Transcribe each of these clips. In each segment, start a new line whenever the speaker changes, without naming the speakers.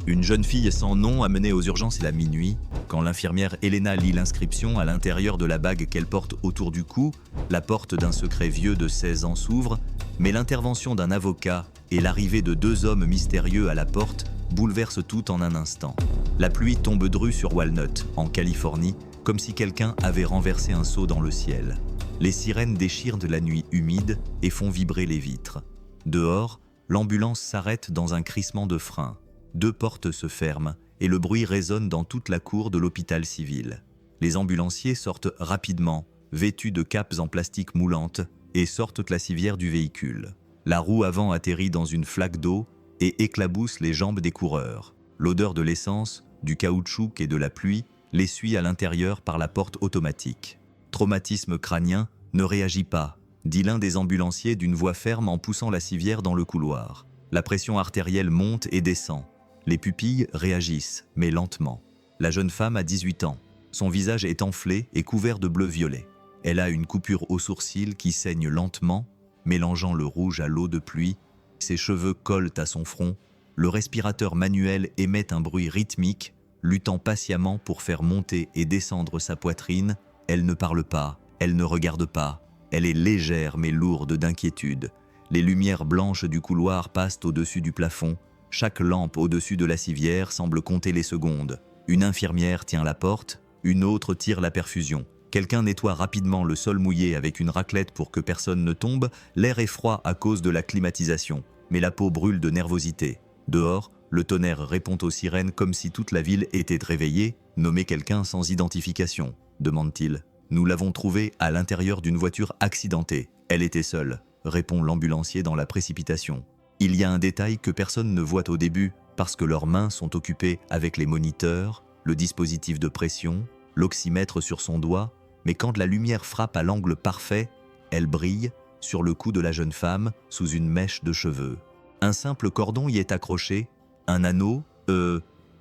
Une jeune fille sans nom amenée aux urgences à minuit. Quand l'infirmière Elena lit l'inscription à l'intérieur de la bague qu'elle porte autour du cou, la porte d'un secret vieux de 16 ans s'ouvre, mais l'intervention d'un avocat et l'arrivée de 2 hommes mystérieux à la porte bouleversent tout en un instant. La pluie tombe drue sur Walnut, en Californie, comme si quelqu'un avait renversé un seau dans le ciel. Les sirènes déchirent de la nuit humide et font vibrer les vitres. Dehors, l'ambulance s'arrête dans un crissement de frein. 2 portes se ferment et le bruit résonne dans toute la cour de l'hôpital civil. Les ambulanciers sortent rapidement, vêtus de capes en plastique moulante, et sortent la civière du véhicule. La roue avant atterrit dans une flaque d'eau et éclabousse les jambes des coureurs. L'odeur de l'essence, du caoutchouc et de la pluie les suit à l'intérieur par la porte automatique. Traumatisme crânien, ne réagit pas, dit l'un des ambulanciers d'une voix ferme en poussant la civière dans le couloir. La pression artérielle monte et descend. Les pupilles réagissent, mais lentement. La jeune femme a 18 ans. Son visage est enflé et couvert de bleu-violet. Elle a une coupure au sourcil qui saigne lentement, mélangeant le rouge à l'eau de pluie. Ses cheveux collent à son front. Le respirateur manuel émet un bruit rythmique, luttant patiemment pour faire monter et descendre sa poitrine. Elle ne parle pas, elle ne regarde pas. Elle est légère mais lourde d'inquiétude. Les lumières blanches du couloir passent au-dessus du plafond. Chaque lampe au-dessus de la civière semble compter les secondes. Une infirmière tient la porte, une autre tire la perfusion. Quelqu'un nettoie rapidement le sol mouillé avec une raclette pour que personne ne tombe. L'air est froid à cause de la climatisation, mais la peau brûle de nervosité. Dehors, le tonnerre répond aux sirènes comme si toute la ville était réveillée. « Nommez quelqu'un sans identification », demande-t-il. « Nous l'avons trouvée à l'intérieur d'une voiture accidentée. Elle était seule », répond l'ambulancier dans la précipitation. Il y a un détail que personne ne voit au début, parce que leurs mains sont occupées avec les moniteurs, le dispositif de pression, l'oxymètre sur son doigt, mais quand la lumière frappe à l'angle parfait, elle brille sur le cou de la jeune femme sous une mèche de cheveux. Un simple cordon y est accroché, un anneau,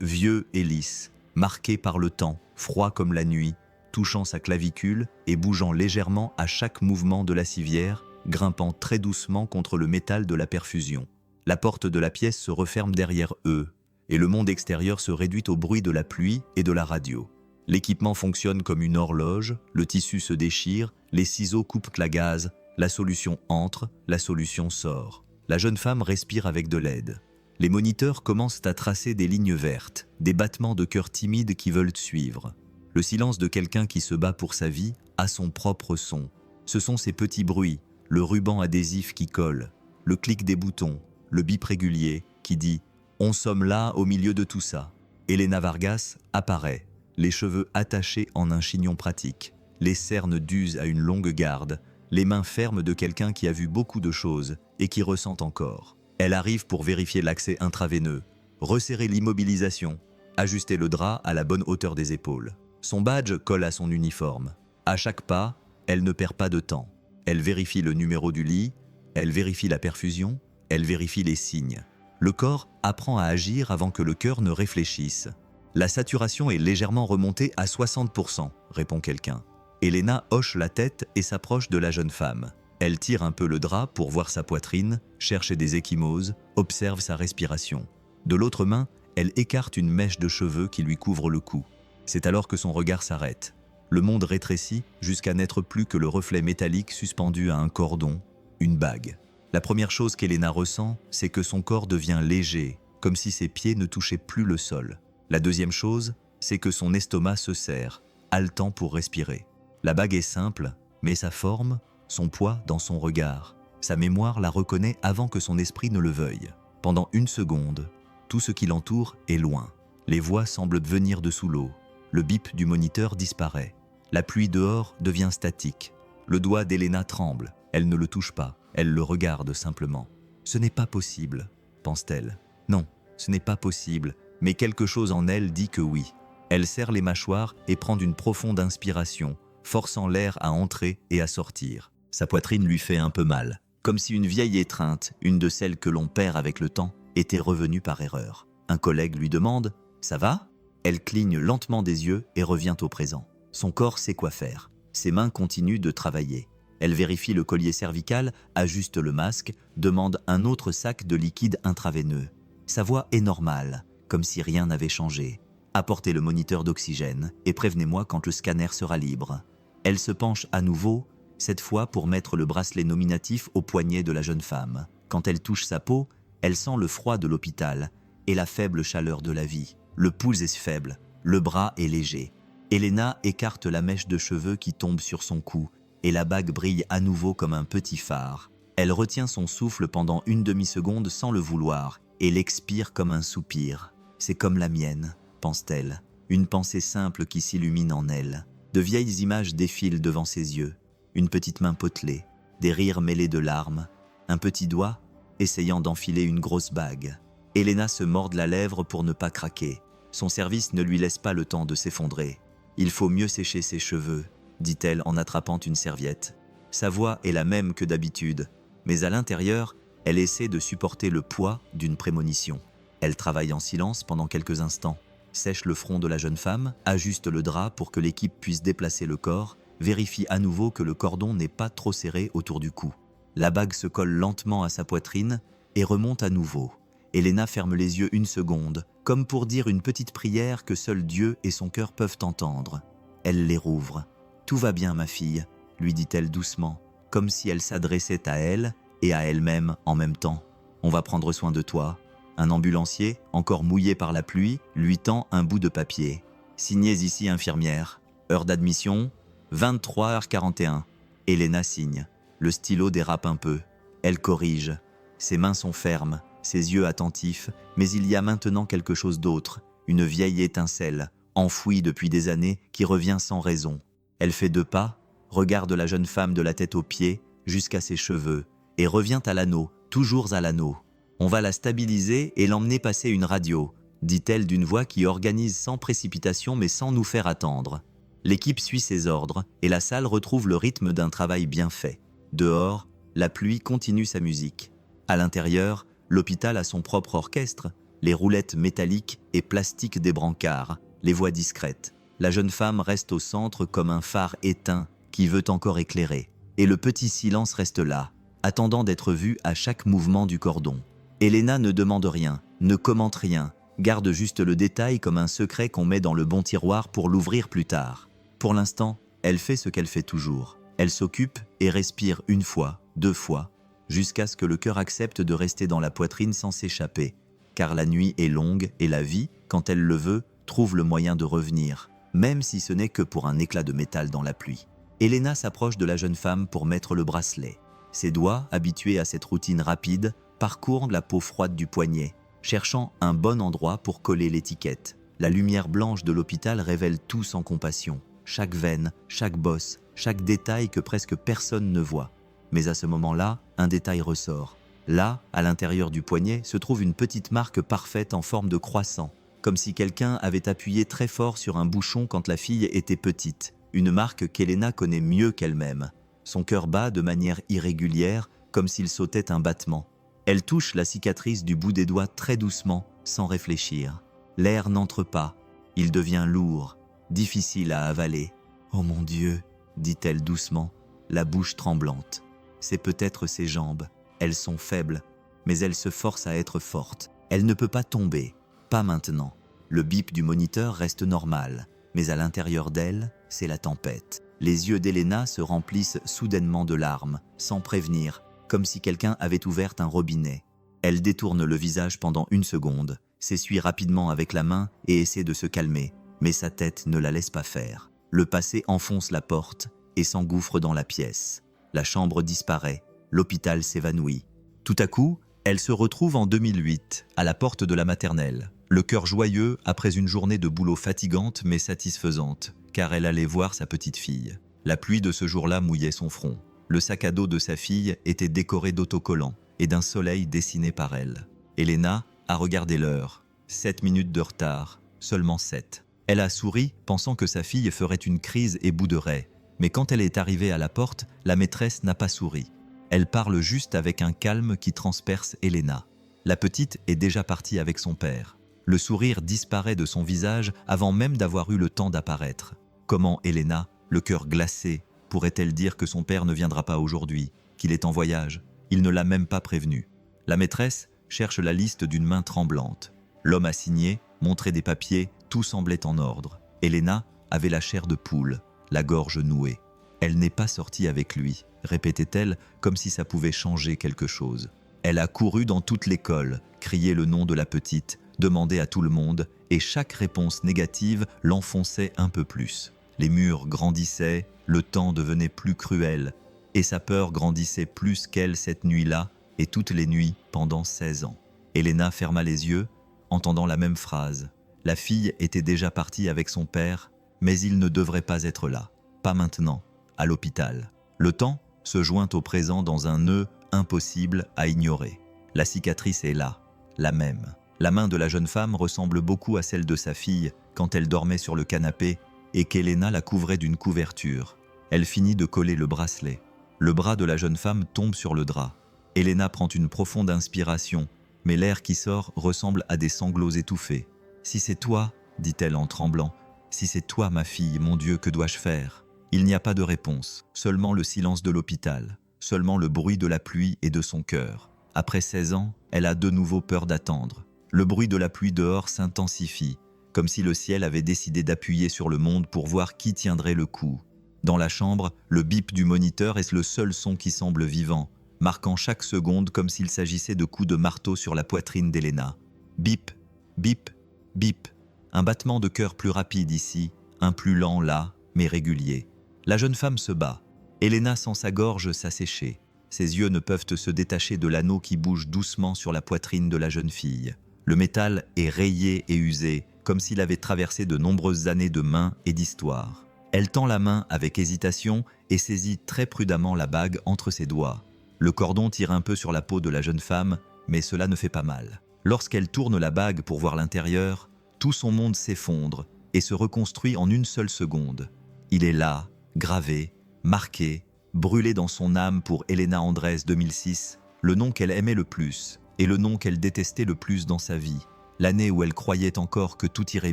vieux et lisse, marqué par le temps, froid comme la nuit, touchant sa clavicule et bougeant légèrement à chaque mouvement de la civière, grimpant très doucement contre le métal de la perfusion. La porte de la pièce se referme derrière eux, et le monde extérieur se réduit au bruit de la pluie et de la radio. L'équipement fonctionne comme une horloge, le tissu se déchire, les ciseaux coupent la gaz, la solution entre, la solution sort. La jeune femme respire avec de l'aide. Les moniteurs commencent à tracer des lignes vertes, des battements de cœur timides qui veulent suivre. Le silence de quelqu'un qui se bat pour sa vie a son propre son. Ce sont ces petits bruits, le ruban adhésif qui colle, le clic des boutons, le bip régulier qui dit « On sommes là au milieu de tout ça ». Elena Vargas apparaît, les cheveux attachés en un chignon pratique, les cernes d'use à une longue garde, les mains fermes de quelqu'un qui a vu beaucoup de choses et qui ressent encore. Elle arrive pour vérifier l'accès intraveineux, resserrer l'immobilisation, ajuster le drap à la bonne hauteur des épaules. Son badge colle à son uniforme. À chaque pas, elle ne perd pas de temps. Elle vérifie le numéro du lit, elle vérifie la perfusion, elle vérifie les signes. Le corps apprend à agir avant que le cœur ne réfléchisse. La saturation est légèrement remontée à 60%, répond quelqu'un. Elena hoche la tête et s'approche de la jeune femme. Elle tire un peu le drap pour voir sa poitrine, cherche des ecchymoses, observe sa respiration. De l'autre main, elle écarte une mèche de cheveux qui lui couvre le cou. C'est alors que son regard s'arrête. Le monde rétrécit jusqu'à n'être plus que le reflet métallique suspendu à un cordon, une bague. La première chose qu'Elena ressent, c'est que son corps devient léger, comme si ses pieds ne touchaient plus le sol. La deuxième chose, c'est que son estomac se serre, haletant pour respirer. La bague est simple, mais sa forme, son poids dans son regard. Sa mémoire la reconnaît avant que son esprit ne le veuille. Pendant une seconde, tout ce qui l'entoure est loin. Les voix semblent venir de sous l'eau. Le bip du moniteur disparaît. La pluie dehors devient statique. Le doigt d'Elena tremble. Elle ne le touche pas. Elle le regarde simplement. « Ce n'est pas possible », pense-t-elle. Non, ce n'est pas possible, mais quelque chose en elle dit que oui. Elle serre les mâchoires et prend une profonde inspiration, forçant l'air à entrer et à sortir. Sa poitrine lui fait un peu mal, comme si une vieille étreinte, une de celles que l'on perd avec le temps, était revenue par erreur. Un collègue lui demande « Ça va ?» Elle cligne lentement des yeux et revient au présent. Son corps sait quoi faire. Ses mains continuent de travailler. Elle vérifie le collier cervical, ajuste le masque, demande un autre sac de liquide intraveineux. Sa voix est normale, comme si rien n'avait changé. Apportez le moniteur d'oxygène et prévenez-moi quand le scanner sera libre. Elle se penche à nouveau, cette fois pour mettre le bracelet nominatif au poignet de la jeune femme. Quand elle touche sa peau, elle sent le froid de l'hôpital et la faible chaleur de la vie. Le pouls est faible, le bras est léger. Elena écarte la mèche de cheveux qui tombe sur son cou et la bague brille à nouveau comme un petit phare. Elle retient son souffle pendant une demi-seconde sans le vouloir et l'expire comme un soupir. C'est comme la mienne, pense-t-elle, une pensée simple qui s'illumine en elle. De vieilles images défilent devant ses yeux, une petite main potelée, des rires mêlés de larmes, un petit doigt essayant d'enfiler une grosse bague. Elena se mord la lèvre pour ne pas craquer. Son service ne lui laisse pas le temps de s'effondrer. « Il faut mieux sécher ses cheveux », dit-elle en attrapant une serviette. Sa voix est la même que d'habitude, mais à l'intérieur, elle essaie de supporter le poids d'une prémonition. Elle travaille en silence pendant quelques instants, sèche le front de la jeune femme, ajuste le drap pour que l'équipe puisse déplacer le corps, vérifie à nouveau que le cordon n'est pas trop serré autour du cou. La bague se colle lentement à sa poitrine et remonte à nouveau. Elena ferme les yeux une seconde, comme pour dire une petite prière que seul Dieu et son cœur peuvent entendre. Elle les rouvre. « Tout va bien, ma fille », lui dit-elle doucement, comme si elle s'adressait à elle et à elle-même en même temps. « On va prendre soin de toi. » Un ambulancier, encore mouillé par la pluie, lui tend un bout de papier. « Signez ici, infirmière. Heure d'admission, 23h41. » Elena signe. Le stylo dérape un peu. Elle corrige. Ses mains sont fermes, ses yeux attentifs, mais il y a maintenant quelque chose d'autre, une vieille étincelle, enfouie depuis des années, qui revient sans raison. Elle fait 2 pas, regarde la jeune femme de la tête aux pieds, jusqu'à ses cheveux, et revient à l'anneau, toujours à l'anneau. « On va la stabiliser et l'emmener passer une radio », dit-elle d'une voix qui organise sans précipitation mais sans nous faire attendre. L'équipe suit ses ordres et la salle retrouve le rythme d'un travail bien fait. Dehors, la pluie continue sa musique. À l'intérieur, l'hôpital a son propre orchestre, les roulettes métalliques et plastiques des brancards, les voix discrètes. La jeune femme reste au centre comme un phare éteint qui veut encore éclairer. Et le petit silence reste là, attendant d'être vu à chaque mouvement du cordon. Elena ne demande rien, ne commente rien, garde juste le détail comme un secret qu'on met dans le bon tiroir pour l'ouvrir plus tard. Pour l'instant, elle fait ce qu'elle fait toujours. Elle s'occupe et respire 1 fois, 2 fois, jusqu'à ce que le cœur accepte de rester dans la poitrine sans s'échapper. Car la nuit est longue et la vie, quand elle le veut, trouve le moyen de revenir, même si ce n'est que pour un éclat de métal dans la pluie. Elena s'approche de la jeune femme pour mettre le bracelet. Ses doigts, habitués à cette routine rapide, parcourent la peau froide du poignet, cherchant un bon endroit pour coller l'étiquette. La lumière blanche de l'hôpital révèle tout sans compassion. Chaque veine, chaque bosse, chaque détail que presque personne ne voit. Mais à ce moment-là, un détail ressort. Là, à l'intérieur du poignet, se trouve une petite marque parfaite en forme de croissant, comme si quelqu'un avait appuyé très fort sur un bouchon quand la fille était petite. Une marque qu'Elena connaît mieux qu'elle-même. Son cœur bat de manière irrégulière, comme s'il sautait un battement. Elle touche la cicatrice du bout des doigts très doucement, sans réfléchir. L'air n'entre pas. Il devient lourd, difficile à avaler. « Oh mon Dieu !» dit-elle doucement, la bouche tremblante. C'est peut-être ses jambes. Elles sont faibles, mais elle se force à être forte. Elle ne peut pas tomber, pas maintenant. Le bip du moniteur reste normal, mais à l'intérieur d'elle, c'est la tempête. Les yeux d'Elena se remplissent soudainement de larmes, sans prévenir, comme si quelqu'un avait ouvert un robinet. Elle détourne le visage pendant 1 seconde, s'essuie rapidement avec la main et essaie de se calmer, mais sa tête ne la laisse pas faire. Le passé enfonce la porte et s'engouffre dans la pièce. La chambre disparaît, l'hôpital s'évanouit. Tout à coup, elle se retrouve en 2008, à la porte de la maternelle, le cœur joyeux après une journée de boulot fatigante mais satisfaisante, car elle allait voir sa petite fille. La pluie de ce jour-là mouillait son front. Le sac à dos de sa fille était décoré d'autocollants et d'un soleil dessiné par elle. Elena a regardé l'heure. 7 minutes de retard, seulement 7. Elle a souri, pensant que sa fille ferait une crise et bouderait. Mais quand elle est arrivée à la porte, la maîtresse n'a pas souri. Elle parle juste avec un calme qui transperce Elena. La petite est déjà partie avec son père. Le sourire disparaît de son visage avant même d'avoir eu le temps d'apparaître. Comment Elena, le cœur glacé, pourrait-elle dire que son père ne viendra pas aujourd'hui, qu'il est en voyage? Il ne l'a même pas prévenu. La maîtresse cherche la liste d'une main tremblante. L'homme a signé, montré des papiers, tout semblait en ordre. Elena avait la chair de poule, la gorge nouée. Elle n'est pas sortie avec lui, répétait-elle, comme si ça pouvait changer quelque chose. Elle a couru dans toute l'école, crié le nom de la petite, demandé à tout le monde, et chaque réponse négative l'enfonçait un peu plus. Les murs grandissaient, le temps devenait plus cruel, et sa peur grandissait plus qu'elle cette nuit-là, et toutes les nuits pendant 16 ans. Elena ferma les yeux, entendant la même phrase. La fille était déjà partie avec son père, mais il ne devrait pas être là. Pas maintenant, à l'hôpital. Le temps se joint au présent dans un nœud impossible à ignorer. La cicatrice est là, la même. La main de la jeune femme ressemble beaucoup à celle de sa fille quand elle dormait sur le canapé et qu'Elena la couvrait d'une couverture. Elle finit de coller le bracelet. Le bras de la jeune femme tombe sur le drap. Elena prend une profonde inspiration, mais l'air qui sort ressemble à des sanglots étouffés. « Si c'est toi, dit-elle en tremblant, si c'est toi ma fille, mon Dieu, que dois-je faire ?» Il n'y a pas de réponse, seulement le silence de l'hôpital, seulement le bruit de la pluie et de son cœur. Après 16 ans, elle a de nouveau peur d'attendre. Le bruit de la pluie dehors s'intensifie, comme si le ciel avait décidé d'appuyer sur le monde pour voir qui tiendrait le coup. Dans la chambre, le bip du moniteur est le seul son qui semble vivant, marquant chaque seconde comme s'il s'agissait de coups de marteau sur la poitrine d'Elena. Bip, bip, bip. Un battement de cœur plus rapide ici, un plus lent là, mais régulier. La jeune femme se bat. Elena sent sa gorge s'assécher. Ses yeux ne peuvent se détacher de l'anneau qui bouge doucement sur la poitrine de la jeune fille. Le métal est rayé et usé, comme s'il avait traversé de nombreuses années de mains et d'histoire. Elle tend la main avec hésitation et saisit très prudemment la bague entre ses doigts. Le cordon tire un peu sur la peau de la jeune femme, mais cela ne fait pas mal. Lorsqu'elle tourne la bague pour voir l'intérieur, tout son monde s'effondre et se reconstruit en une seule seconde. Il est là, gravé, marqué, brûlé dans son âme pour Elena Andrés 2006, le nom qu'elle aimait le plus et le nom qu'elle détestait le plus dans sa vie. L'année où elle croyait encore que tout irait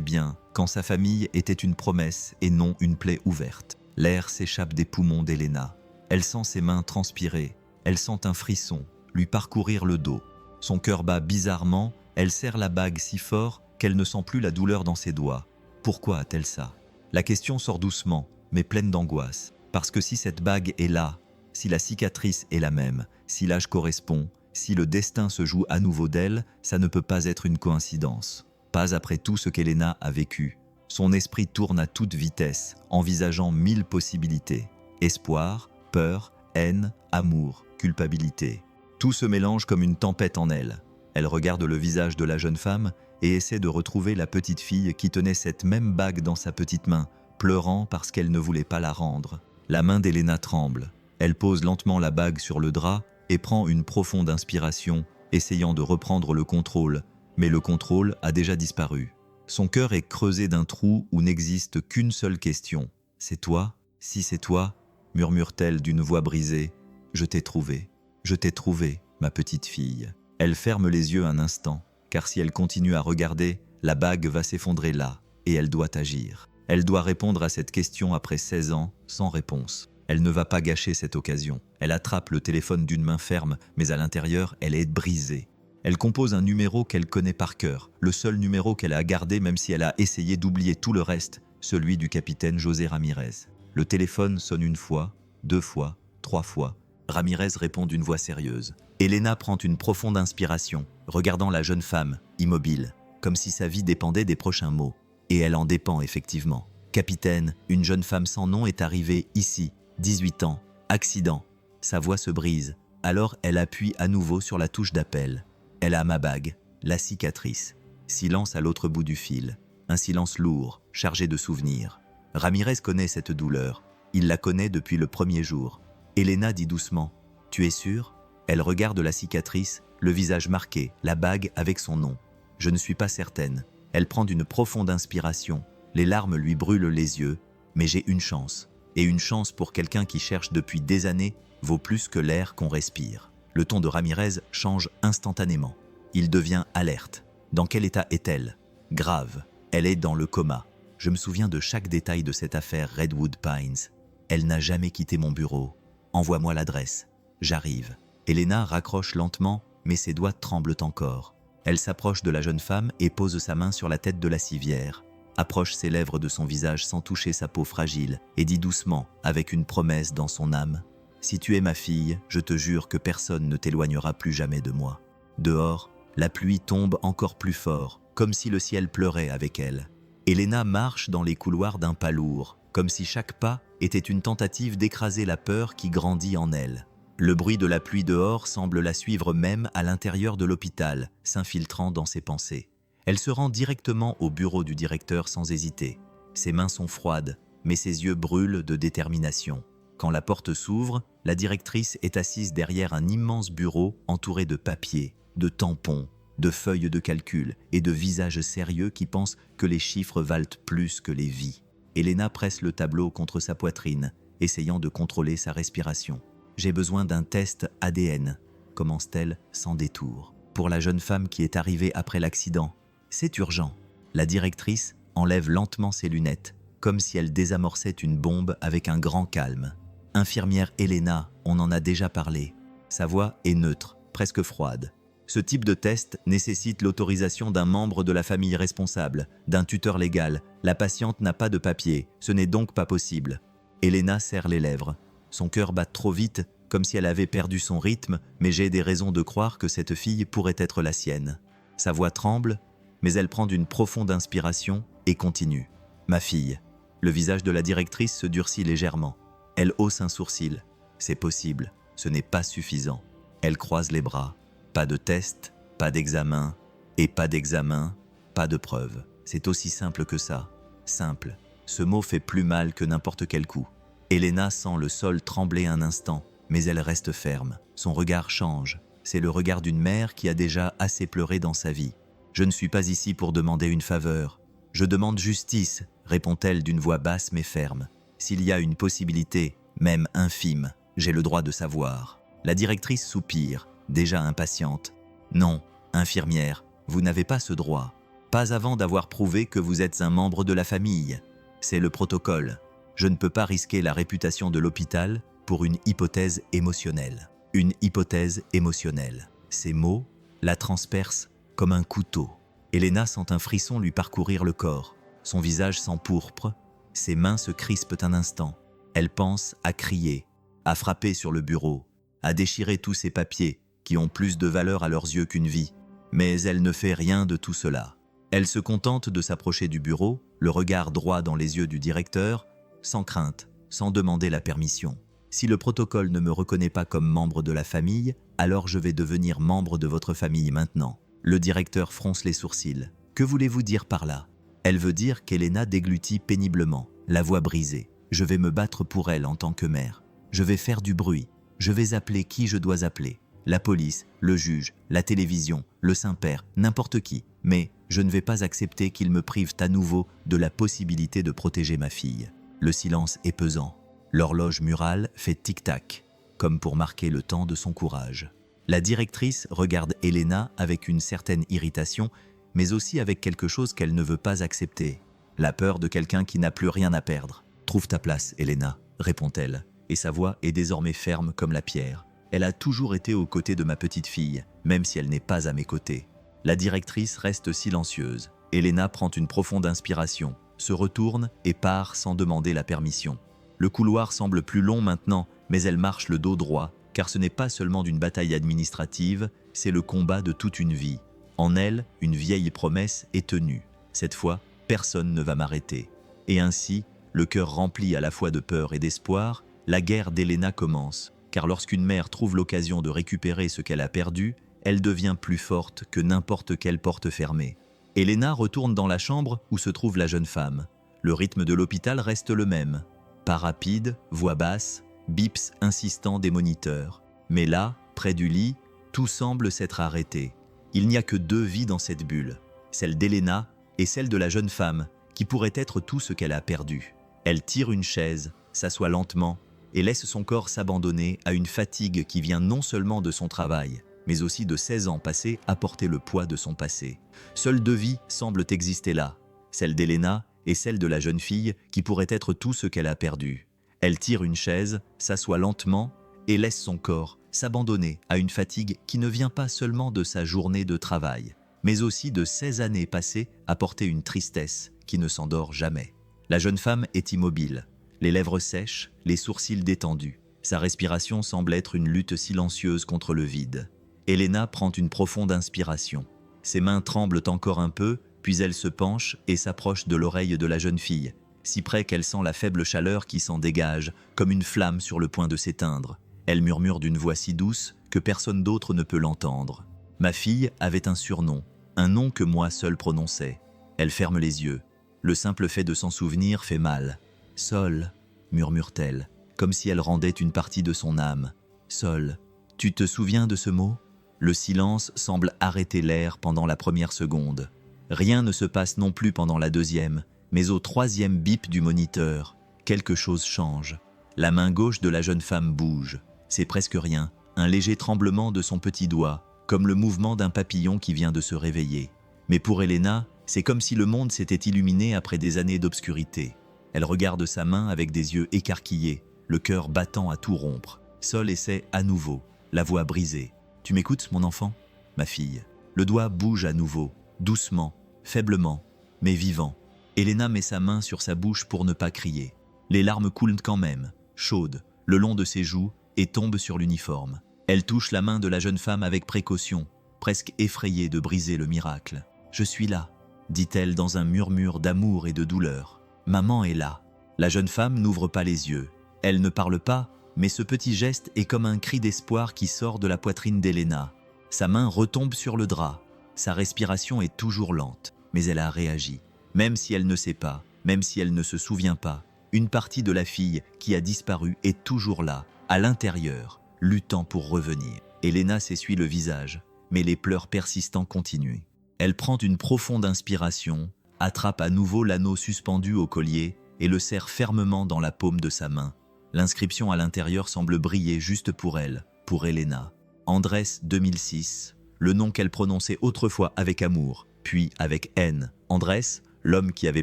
bien, quand sa famille était une promesse et non une plaie ouverte. L'air s'échappe des poumons d'Elena. Elle sent ses mains transpirer. Elle sent un frisson lui parcourir le dos. Son cœur bat bizarrement. Elle serre la bague si fort qu'elle ne sent plus la douleur dans ses doigts. Pourquoi a-t-elle ça? La question sort doucement, mais pleine d'angoisse. Parce que si cette bague est là, si la cicatrice est la même, si l'âge correspond, si le destin se joue à nouveau d'elle, ça ne peut pas être une coïncidence. Pas après tout ce qu'Elena a vécu. Son esprit tourne à toute vitesse, envisageant 1000 possibilités. Espoir, peur, haine, amour, culpabilité. Tout se mélange comme une tempête en elle. Elle regarde le visage de la jeune femme et essaie de retrouver la petite fille qui tenait cette même bague dans sa petite main, pleurant parce qu'elle ne voulait pas la rendre. La main d'Elena tremble. Elle pose lentement la bague sur le drap et prend une profonde inspiration, essayant de reprendre le contrôle, mais le contrôle a déjà disparu. Son cœur est creusé d'un trou où n'existe qu'une seule question. « C'est toi? Si c'est toi ?» murmure-t-elle d'une voix brisée. « Je t'ai trouvé. Je t'ai trouvé, ma petite fille. » Elle ferme les yeux un instant, car si elle continue à regarder, la bague va s'effondrer là, et elle doit agir. Elle doit répondre à cette question après 16 ans, sans réponse. Elle ne va pas gâcher cette occasion. Elle attrape le téléphone d'une main ferme, mais à l'intérieur, elle est brisée. Elle compose un numéro qu'elle connaît par cœur, le seul numéro qu'elle a gardé même si elle a essayé d'oublier tout le reste, celui du capitaine José Ramirez. Le téléphone sonne une fois, 2 fois, 3 fois. Ramirez répond d'une voix sérieuse. Elena prend une profonde inspiration, regardant la jeune femme, immobile, comme si sa vie dépendait des prochains mots. Et elle en dépend effectivement. Capitaine, une jeune femme sans nom est arrivée ici, 18 ans, accident. Sa voix se brise. Alors elle appuie à nouveau sur la touche d'appel. Elle a ma bague, la cicatrice. Silence à l'autre bout du fil. Un silence lourd, chargé de souvenirs. Ramirez connaît cette douleur. Il la connaît depuis le premier jour. Elena dit doucement « Tu es sûre ?» Elle regarde la cicatrice, le visage marqué, la bague avec son nom. « Je ne suis pas certaine. » Elle prend une profonde inspiration. Les larmes lui brûlent les yeux. Mais j'ai une chance. Et une chance pour quelqu'un qui cherche depuis des années vaut plus que l'air qu'on respire. Le ton de Ramirez change instantanément. Il devient alerte. Dans quel état est-elle? Grave. Elle est dans le coma. Je me souviens de chaque détail de cette affaire Redwood Pines. Elle n'a jamais quitté mon bureau. Envoie-moi l'adresse. J'arrive. Elena raccroche lentement, mais ses doigts tremblent encore. Elle s'approche de la jeune femme et pose sa main sur la tête de la civière, approche ses lèvres de son visage sans toucher sa peau fragile et dit doucement, avec une promesse dans son âme, « Si tu es ma fille, je te jure que personne ne t'éloignera plus jamais de moi. » Dehors, la pluie tombe encore plus fort, comme si le ciel pleurait avec elle. Elena marche dans les couloirs d'un pas lourd, comme si chaque pas était une tentative d'écraser la peur qui grandit en elle. Le bruit de la pluie dehors semble la suivre même à l'intérieur de l'hôpital, s'infiltrant dans ses pensées. Elle se rend directement au bureau du directeur sans hésiter. Ses mains sont froides, mais ses yeux brûlent de détermination. Quand la porte s'ouvre, la directrice est assise derrière un immense bureau entouré de papiers, de tampons, de feuilles de calcul et de visages sérieux qui pensent que les chiffres valent plus que les vies. Elena presse le tableau contre sa poitrine, essayant de contrôler sa respiration. « J'ai besoin d'un test ADN », commence-t-elle sans détour. « Pour la jeune femme qui est arrivée après l'accident. C'est urgent. » La directrice enlève lentement ses lunettes, comme si elle désamorçait une bombe avec un grand calme. « Infirmière Elena, on en a déjà parlé. » Sa voix est neutre, presque froide. Ce type de test nécessite l'autorisation d'un membre de la famille responsable, d'un tuteur légal. La patiente n'a pas de papier, ce n'est donc pas possible. Elena serre les lèvres. Son cœur bat trop vite, comme si elle avait perdu son rythme, mais j'ai des raisons de croire que cette fille pourrait être la sienne. Sa voix tremble, mais elle prend d'une profonde inspiration et continue. « Ma fille. » Le visage de la directrice se durcit légèrement. Elle hausse un sourcil. « C'est possible, ce n'est pas suffisant. » Elle croise les bras. Pas de test, pas d'examen, et pas d'examen, pas de preuve. C'est aussi simple que ça. Simple. Ce mot fait plus mal que n'importe quel coup. Elena sent le sol trembler un instant, mais elle reste ferme. Son regard change. C'est le regard d'une mère qui a déjà assez pleuré dans sa vie. « Je ne suis pas ici pour demander une faveur. Je demande justice, » répond-elle d'une voix basse mais ferme. « S'il y a une possibilité, même infime, j'ai le droit de savoir. » La directrice soupire, déjà impatiente. « Non, infirmière, vous n'avez pas ce droit. Pas avant d'avoir prouvé que vous êtes un membre de la famille. C'est le protocole. Je ne peux pas risquer la réputation de l'hôpital pour une hypothèse émotionnelle. » Une hypothèse émotionnelle. Ces mots la transpercent comme un couteau. Elena sent un frisson lui parcourir le corps. Son visage s'empourpre, ses mains se crispent un instant. Elle pense à crier, à frapper sur le bureau, à déchirer tous ces papiers qui ont plus de valeur à leurs yeux qu'une vie. Mais elle ne fait rien de tout cela. Elle se contente de s'approcher du bureau, le regard droit dans les yeux du directeur, sans crainte, sans demander la permission. « Si le protocole ne me reconnaît pas comme membre de la famille, alors je vais devenir membre de votre famille maintenant. » Le directeur fronce les sourcils. « Que voulez-vous dire par là ?» Elle veut dire qu'Elena déglutit péniblement, la voix brisée. « Je vais me battre pour elle en tant que mère. Je vais faire du bruit. Je vais appeler qui je dois appeler. La police, le juge, la télévision, le Saint-Père, n'importe qui. Mais je ne vais pas accepter qu'ils me privent à nouveau de la possibilité de protéger ma fille. » Le silence est pesant. L'horloge murale fait tic-tac, comme pour marquer le temps de son courage. La directrice regarde Elena avec une certaine irritation, mais aussi avec quelque chose qu'elle ne veut pas accepter. La peur de quelqu'un qui n'a plus rien à perdre. « Trouve ta place, Elena, » répond-elle, et sa voix est désormais ferme comme la pierre. « Elle a toujours été aux côtés de ma petite fille, même si elle n'est pas à mes côtés. » La directrice reste silencieuse. Elena prend une profonde inspiration, se retourne et part sans demander la permission. Le couloir semble plus long maintenant, mais elle marche le dos droit, car ce n'est pas seulement d'une bataille administrative, c'est le combat de toute une vie. En elle, une vieille promesse est tenue. Cette fois, personne ne va m'arrêter. Et ainsi, le cœur rempli à la fois de peur et d'espoir, la guerre d'Elena commence, car lorsqu'une mère trouve l'occasion de récupérer ce qu'elle a perdu, elle devient plus forte que n'importe quelle porte fermée. Elena retourne dans la chambre où se trouve la jeune femme. Le rythme de l'hôpital reste le même. Pas rapide, voix basse, bips insistants des moniteurs. Mais là, près du lit, tout semble s'être arrêté. Il n'y a que deux vies dans cette bulle, celle d'Elena et celle de la jeune femme, qui pourrait être tout ce qu'elle a perdu. Elle tire une chaise, s'assoit lentement et laisse son corps s'abandonner à une fatigue qui vient non seulement de son travail, mais aussi de 16 ans passés à porter le poids de son passé. Seules deux vies semblent exister là, celle d'Elena et celle de la jeune fille qui pourrait être tout ce qu'elle a perdu. Elle tire une chaise, s'assoit lentement et laisse son corps s'abandonner à une fatigue qui ne vient pas seulement de sa journée de travail, mais aussi de 16 années passées à porter une tristesse qui ne s'endort jamais. La jeune femme est immobile, les lèvres sèches, les sourcils détendus. Sa respiration semble être une lutte silencieuse contre le vide. Elena prend une profonde inspiration. Ses mains tremblent encore un peu, puis elle se penche et s'approche de l'oreille de la jeune fille, si près qu'elle sent la faible chaleur qui s'en dégage, comme une flamme sur le point de s'éteindre. Elle murmure d'une voix si douce que personne d'autre ne peut l'entendre. Ma fille avait un surnom, un nom que moi seul prononçais. Elle ferme les yeux. Le simple fait de s'en souvenir fait mal. « Sol », murmure-t-elle, comme si elle rendait une partie de son âme. « Sol, tu te souviens de ce mot ?» Le silence semble arrêter l'air pendant la première seconde. Rien ne se passe non plus pendant la deuxième, mais au troisième bip du moniteur, quelque chose change. La main gauche de la jeune femme bouge. C'est presque rien, un léger tremblement de son petit doigt, comme le mouvement d'un papillon qui vient de se réveiller. Mais pour Elena, c'est comme si le monde s'était illuminé après des années d'obscurité. Elle regarde sa main avec des yeux écarquillés, le cœur battant à tout rompre. Sol essaie à nouveau, la voix brisée. « Tu m'écoutes, mon enfant ?» Ma fille. Le doigt bouge à nouveau, doucement, faiblement, mais vivant. Elena met sa main sur sa bouche pour ne pas crier. Les larmes coulent quand même, chaudes, le long de ses joues et tombent sur l'uniforme. Elle touche la main de la jeune femme avec précaution, presque effrayée de briser le miracle. « Je suis là », dit-elle dans un murmure d'amour et de douleur. « Maman est là ». La jeune femme n'ouvre pas les yeux. Elle ne parle pas, mais ce petit geste est comme un cri d'espoir qui sort de la poitrine d'Elena. Sa main retombe sur le drap. Sa respiration est toujours lente, mais elle a réagi. Même si elle ne sait pas, même si elle ne se souvient pas, une partie de la fille qui a disparu est toujours là, à l'intérieur, luttant pour revenir. Elena s'essuie le visage, mais les pleurs persistants continuent. Elle prend une profonde inspiration, attrape à nouveau l'anneau suspendu au collier et le serre fermement dans la paume de sa main. L'inscription à l'intérieur semble briller juste pour elle, pour Elena. Andrés 2006, le nom qu'elle prononçait autrefois avec amour, puis avec haine. Andrés, l'homme qui avait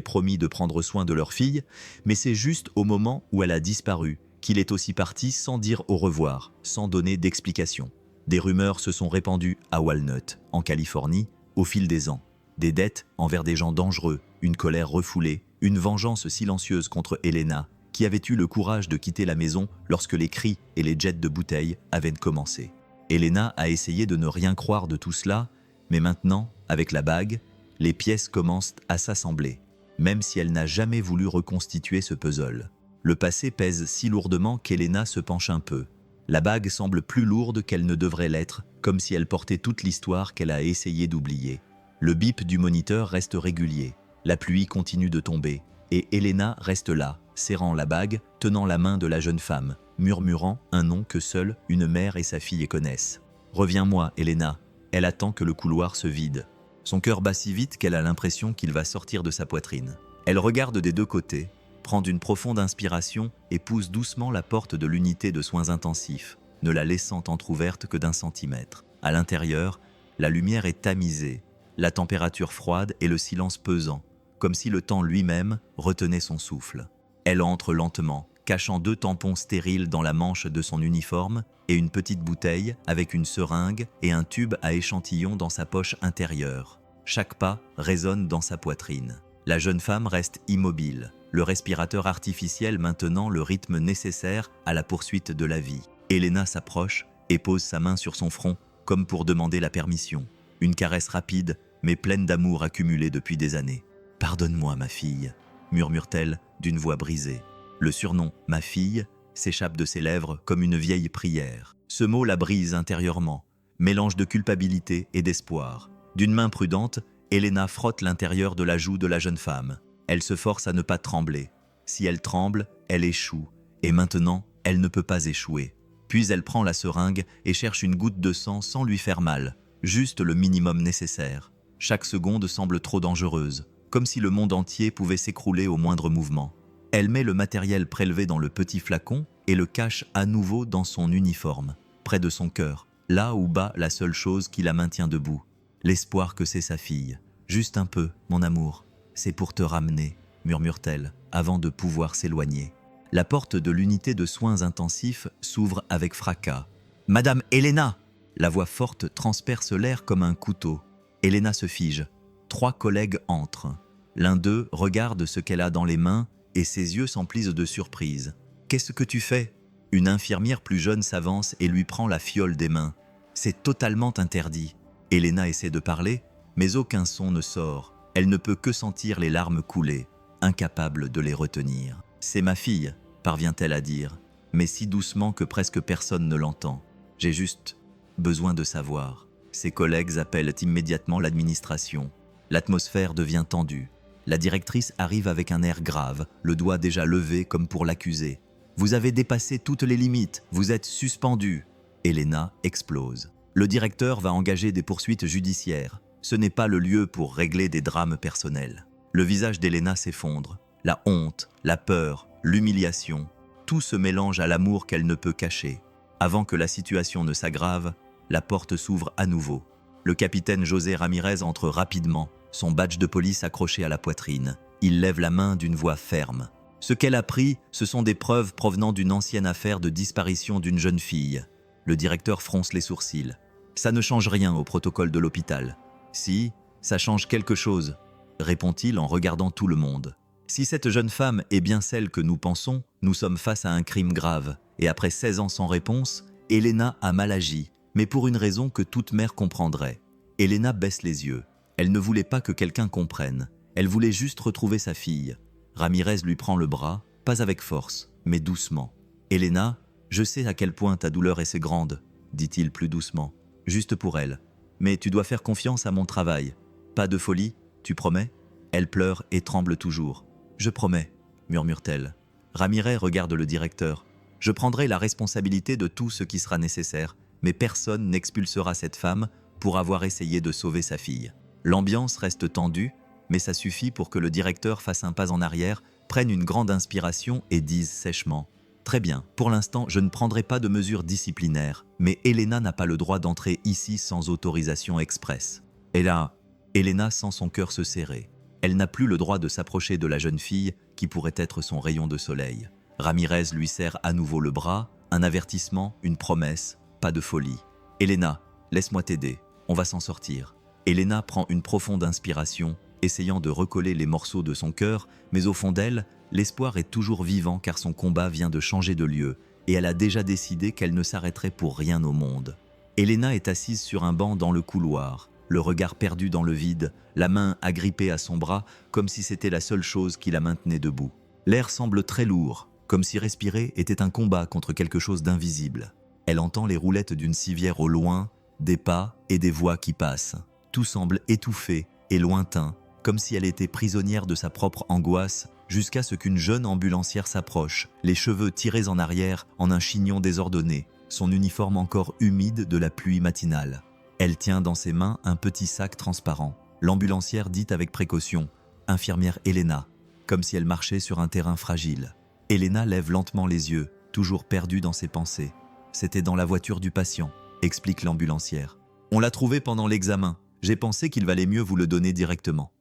promis de prendre soin de leur fille, mais c'est juste au moment où elle a disparu qu'il est aussi parti sans dire au revoir, sans donner d'explication. Des rumeurs se sont répandues à Walnut, en Californie, au fil des ans. Des dettes envers des gens dangereux, une colère refoulée, une vengeance silencieuse contre Elena, qui avait eu le courage de quitter la maison lorsque les cris et les jets de bouteilles avaient commencé. Elena a essayé de ne rien croire de tout cela, mais maintenant, avec la bague, les pièces commencent à s'assembler, même si elle n'a jamais voulu reconstituer ce puzzle. Le passé pèse si lourdement qu'Elena se penche un peu. La bague semble plus lourde qu'elle ne devrait l'être, comme si elle portait toute l'histoire qu'elle a essayé d'oublier. Le bip du moniteur reste régulier, la pluie continue de tomber, et Elena reste là, serrant la bague, tenant la main de la jeune femme, murmurant un nom que seule une mère et sa fille connaissent. « Reviens-moi, Elena !» Elle attend que le couloir se vide. Son cœur bat si vite qu'elle a l'impression qu'il va sortir de sa poitrine. Elle regarde des deux côtés, prend une profonde inspiration et pousse doucement la porte de l'unité de soins intensifs, ne la laissant entrouverte que d'1 centimètre. À l'intérieur, la lumière est tamisée, la température froide et le silence pesant, comme si le temps lui-même retenait son souffle. Elle entre lentement, cachant 2 tampons stériles dans la manche de son uniforme et une petite bouteille avec une seringue et un tube à échantillons dans sa poche intérieure. Chaque pas résonne dans sa poitrine. La jeune femme reste immobile, le respirateur artificiel maintenant le rythme nécessaire à la poursuite de la vie. Elena s'approche et pose sa main sur son front comme pour demander la permission. Une caresse rapide mais pleine d'amour accumulé depuis des années. « Pardonne-moi, ma fille », murmure-t-elle d'une voix brisée. Le surnom « ma fille » s'échappe de ses lèvres comme une vieille prière. Ce mot la brise intérieurement, mélange de culpabilité et d'espoir. D'une main prudente, Elena frotte l'intérieur de la joue de la jeune femme. Elle se force à ne pas trembler. Si elle tremble, elle échoue. Et maintenant, elle ne peut pas échouer. Puis elle prend la seringue et cherche une goutte de sang sans lui faire mal, juste le minimum nécessaire. Chaque seconde semble trop dangereuse, comme si le monde entier pouvait s'écrouler au moindre mouvement. Elle met le matériel prélevé dans le petit flacon et le cache à nouveau dans son uniforme, près de son cœur, là où bat la seule chose qui la maintient debout. L'espoir que c'est sa fille. « Juste un peu, mon amour, c'est pour te ramener », murmure-t-elle, avant de pouvoir s'éloigner. La porte de l'unité de soins intensifs s'ouvre avec fracas. « Madame Elena !» La voix forte transperce l'air comme un couteau. Elena se fige. 3 collègues entrent. L'un d'eux regarde ce qu'elle a dans les mains et ses yeux s'emplissent de surprise. « Qu'est-ce que tu fais ?» Une infirmière plus jeune s'avance et lui prend la fiole des mains. C'est totalement interdit. Elena essaie de parler, mais aucun son ne sort. Elle ne peut que sentir les larmes couler, incapable de les retenir. « C'est ma fille », parvient-elle à dire, mais si doucement que presque personne ne l'entend. « J'ai juste besoin de savoir. » Ses collègues appellent immédiatement l'administration. L'atmosphère devient tendue. La directrice arrive avec un air grave, le doigt déjà levé comme pour l'accuser. « Vous avez dépassé toutes les limites, vous êtes suspendu. » Elena explose. Le directeur va engager des poursuites judiciaires. Ce n'est pas le lieu pour régler des drames personnels. Le visage d'Elena s'effondre. La honte, la peur, l'humiliation, tout se mélange à l'amour qu'elle ne peut cacher. Avant que la situation ne s'aggrave, la porte s'ouvre à nouveau. Le capitaine José Ramirez entre rapidement, son badge de police accroché à la poitrine. Il lève la main d'une voix ferme. Ce qu'elle a pris, ce sont des preuves provenant d'une ancienne affaire de disparition d'une jeune fille. Le directeur fronce les sourcils. Ça ne change rien au protocole de l'hôpital. Si, ça change quelque chose, répond-il en regardant tout le monde. Si cette jeune femme est bien celle que nous pensons, nous sommes face à un crime grave. Et après 16 ans sans réponse, Elena a mal agi, mais pour une raison que toute mère comprendrait. Elena baisse les yeux. Elle ne voulait pas que quelqu'un comprenne. Elle voulait juste retrouver sa fille. Ramirez lui prend le bras, pas avec force, mais doucement. « Elena, je sais à quel point ta douleur est si grande, » dit-il plus doucement, juste pour elle. « Mais tu dois faire confiance à mon travail. Pas de folie, tu promets ?» Elle pleure et tremble toujours. « Je promets, » murmure-t-elle. Ramirez regarde le directeur. « Je prendrai la responsabilité de tout ce qui sera nécessaire, mais personne n'expulsera cette femme pour avoir essayé de sauver sa fille. » L'ambiance reste tendue, mais ça suffit pour que le directeur fasse un pas en arrière, prenne une grande inspiration et dise sèchement « Très bien, pour l'instant, je ne prendrai pas de mesures disciplinaires, mais Elena n'a pas le droit d'entrer ici sans autorisation expresse. » Et là, Elena sent son cœur se serrer. Elle n'a plus le droit de s'approcher de la jeune fille qui pourrait être son rayon de soleil. Ramirez lui serre à nouveau le bras, un avertissement, une promesse, pas de folie. « Elena, laisse-moi t'aider, on va s'en sortir. » Elena prend une profonde inspiration, essayant de recoller les morceaux de son cœur, mais au fond d'elle, l'espoir est toujours vivant car son combat vient de changer de lieu et elle a déjà décidé qu'elle ne s'arrêterait pour rien au monde. Elena est assise sur un banc dans le couloir, le regard perdu dans le vide, la main agrippée à son bras comme si c'était la seule chose qui la maintenait debout. L'air semble très lourd, comme si respirer était un combat contre quelque chose d'invisible. Elle entend les roulettes d'une civière au loin, des pas et des voix qui passent. Tout semble étouffé et lointain, comme si elle était prisonnière de sa propre angoisse, jusqu'à ce qu'une jeune ambulancière s'approche, les cheveux tirés en arrière en un chignon désordonné, son uniforme encore humide de la pluie matinale. Elle tient dans ses mains un petit sac transparent. L'ambulancière dit avec précaution « Infirmière Elena », comme si elle marchait sur un terrain fragile. Elena lève lentement les yeux, toujours perdue dans ses pensées. « C'était dans la voiture du patient », explique l'ambulancière. « On l'a trouvé pendant l'examen. J'ai pensé qu'il valait mieux vous le donner directement. »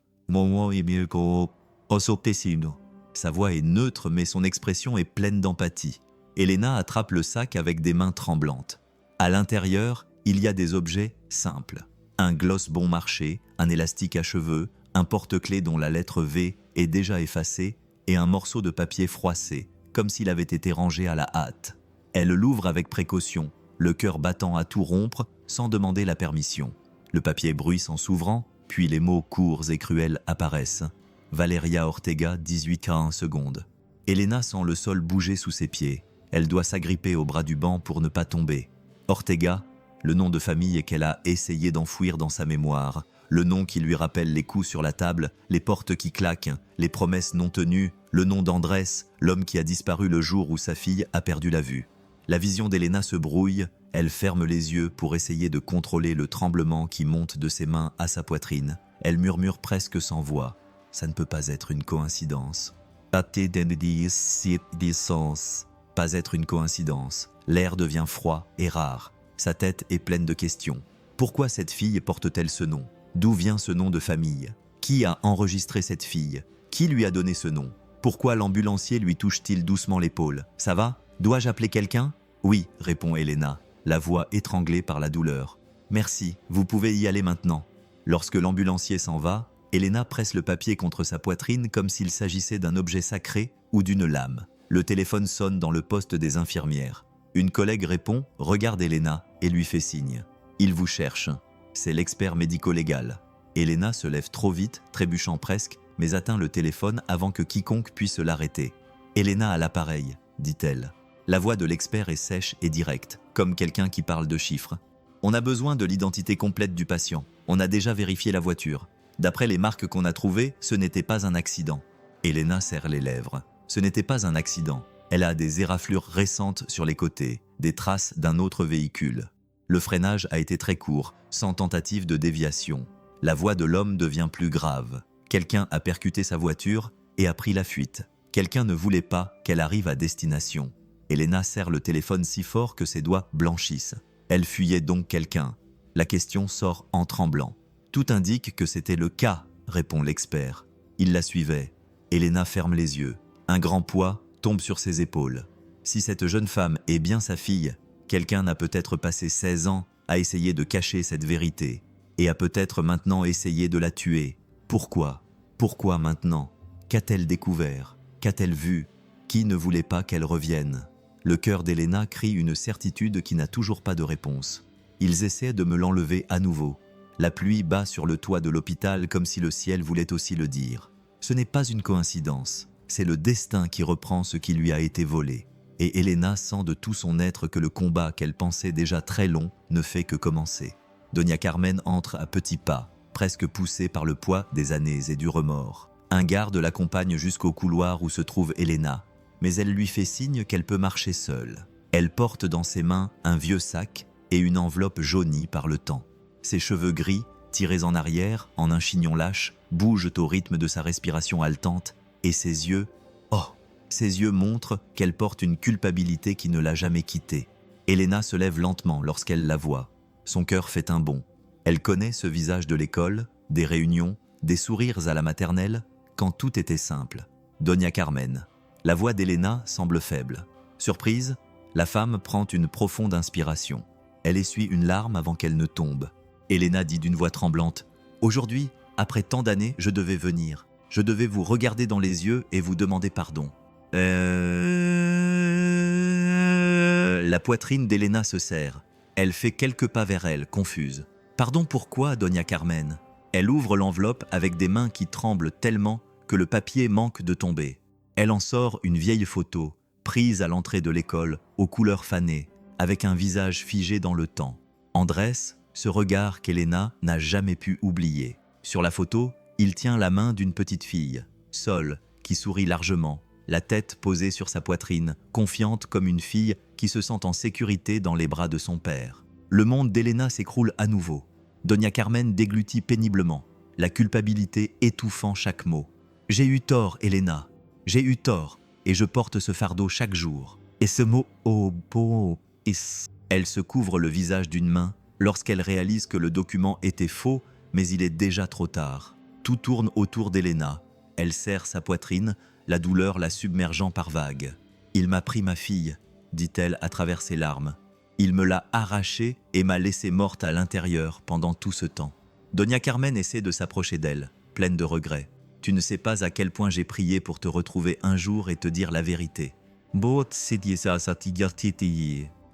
Sa voix est neutre, mais son expression est pleine d'empathie. Elena attrape le sac avec des mains tremblantes. À l'intérieur, il y a des objets simples. Un gloss bon marché, un élastique à cheveux, un porte-clés dont la lettre V est déjà effacée et un morceau de papier froissé, comme s'il avait été rangé à la hâte. Elle l'ouvre avec précaution, le cœur battant à tout rompre sans demander la permission. Le papier bruisse en s'ouvrant, puis les mots courts et cruels apparaissent. Valeria Ortega, 18:1 secondes. Elena sent le sol bouger sous ses pieds. Elle doit s'agripper au bras du banc pour ne pas tomber. Ortega, le nom de famille qu'elle a essayé d'enfouir dans sa mémoire, le nom qui lui rappelle les coups sur la table, les portes qui claquent, les promesses non tenues, le nom d'Andrés, l'homme qui a disparu le jour où sa fille a perdu la vue. La vision d'Elena se brouille, elle ferme les yeux pour essayer de contrôler le tremblement qui monte de ses mains à sa poitrine. Elle murmure presque sans voix. Ça ne peut pas être une coïncidence. Pas être une coïncidence. L'air devient froid et rare. Sa tête est pleine de questions. Pourquoi cette fille porte-t-elle ce nom? D'où vient ce nom de famille? Qui a enregistré cette fille? Qui lui a donné ce nom? Pourquoi l'ambulancier lui touche-t-il doucement l'épaule? Ça va? Dois-je appeler quelqu'un? Oui, répond Elena, la voix étranglée par la douleur. Merci, vous pouvez y aller maintenant. Lorsque l'ambulancier s'en va, Elena presse le papier contre sa poitrine comme s'il s'agissait d'un objet sacré ou d'une lame. Le téléphone sonne dans le poste des infirmières. Une collègue répond, regarde Elena et lui fait signe. Il vous cherche. C'est l'expert médico-légal. Elena se lève trop vite, trébuchant presque, mais atteint le téléphone avant que quiconque puisse l'arrêter. Elena a l'appareil, dit-elle. La voix de l'expert est sèche et directe, comme quelqu'un qui parle de chiffres. On a besoin de l'identité complète du patient. On a déjà vérifié la voiture. D'après les marques qu'on a trouvées, ce n'était pas un accident. Elena serre les lèvres. Ce n'était pas un accident. Elle a des éraflures récentes sur les côtés, des traces d'un autre véhicule. Le freinage a été très court, sans tentative de déviation. La voix de l'homme devient plus grave. Quelqu'un a percuté sa voiture et a pris la fuite. Quelqu'un ne voulait pas qu'elle arrive à destination. Elena serre le téléphone si fort que ses doigts blanchissent. Elle fuyait donc quelqu'un. La question sort en tremblant. Tout indique que c'était le cas, répond l'expert. Il la suivait. Elena ferme les yeux. Un grand poids tombe sur ses épaules. Si cette jeune femme est bien sa fille, quelqu'un a peut-être passé 16 ans à essayer de cacher cette vérité et a peut-être maintenant essayé de la tuer. Pourquoi? Pourquoi maintenant? Qu'a-t-elle découvert? Qu'a-t-elle vu? Qui ne voulait pas qu'elle revienne? Le cœur d'Elena crie une certitude qui n'a toujours pas de réponse. Ils essaient de me l'enlever à nouveau. La pluie bat sur le toit de l'hôpital comme si le ciel voulait aussi le dire. Ce n'est pas une coïncidence, c'est le destin qui reprend ce qui lui a été volé. Et Elena sent de tout son être que le combat qu'elle pensait déjà très long ne fait que commencer. Doña Carmen entre à petits pas, presque poussée par le poids des années et du remords. Un garde l'accompagne jusqu'au couloir où se trouve Elena, mais elle lui fait signe qu'elle peut marcher seule. Elle porte dans ses mains un vieux sac et une enveloppe jaunie par le temps. Ses cheveux gris, tirés en arrière, en un chignon lâche, bougent au rythme de sa respiration haletante, et ses yeux, oh, ses yeux montrent qu'elle porte une culpabilité qui ne l'a jamais quittée. Elena se lève lentement lorsqu'elle la voit. Son cœur fait un bond. Elle connaît ce visage de l'école, des réunions, des sourires à la maternelle, quand tout était simple. Doña Carmen. La voix d'Elena semble faible. Surprise, la femme prend une profonde inspiration. Elle essuie une larme avant qu'elle ne tombe. Elena dit d'une voix tremblante, « Aujourd'hui, après tant d'années, je devais venir. Je devais vous regarder dans les yeux et vous demander pardon. » La poitrine d'Elena se serre. Elle fait quelques pas vers elle, confuse. « Pardon pourquoi, Doña Carmen ?» Elle ouvre l'enveloppe avec des mains qui tremblent tellement que le papier manque de tomber. Elle en sort une vieille photo, prise à l'entrée de l'école, aux couleurs fanées, avec un visage figé dans le temps. Andrés, ce regard qu'Elena n'a jamais pu oublier. Sur la photo, il tient la main d'une petite fille, Sol, qui sourit largement, la tête posée sur sa poitrine, confiante comme une fille qui se sent en sécurité dans les bras de son père. Le monde d'Elena s'écroule à nouveau. Doña Carmen déglutit péniblement, la culpabilité étouffant chaque mot. « J'ai eu tort, Elena. J'ai eu tort, et je porte ce fardeau chaque jour. Et ce mot, oh, beau, is. » Elle se couvre le visage d'une main lorsqu'elle réalise que le document était faux, mais il est déjà trop tard. Tout tourne autour d'Elena. Elle serre sa poitrine, la douleur la submergeant par vagues. « Il m'a pris ma fille, » dit-elle à travers ses larmes. « Il me l'a arrachée et m'a laissée morte à l'intérieur pendant tout ce temps. » Doña Carmen essaie de s'approcher d'elle, pleine de regrets. « Tu ne sais pas à quel point j'ai prié pour te retrouver un jour et te dire la vérité. »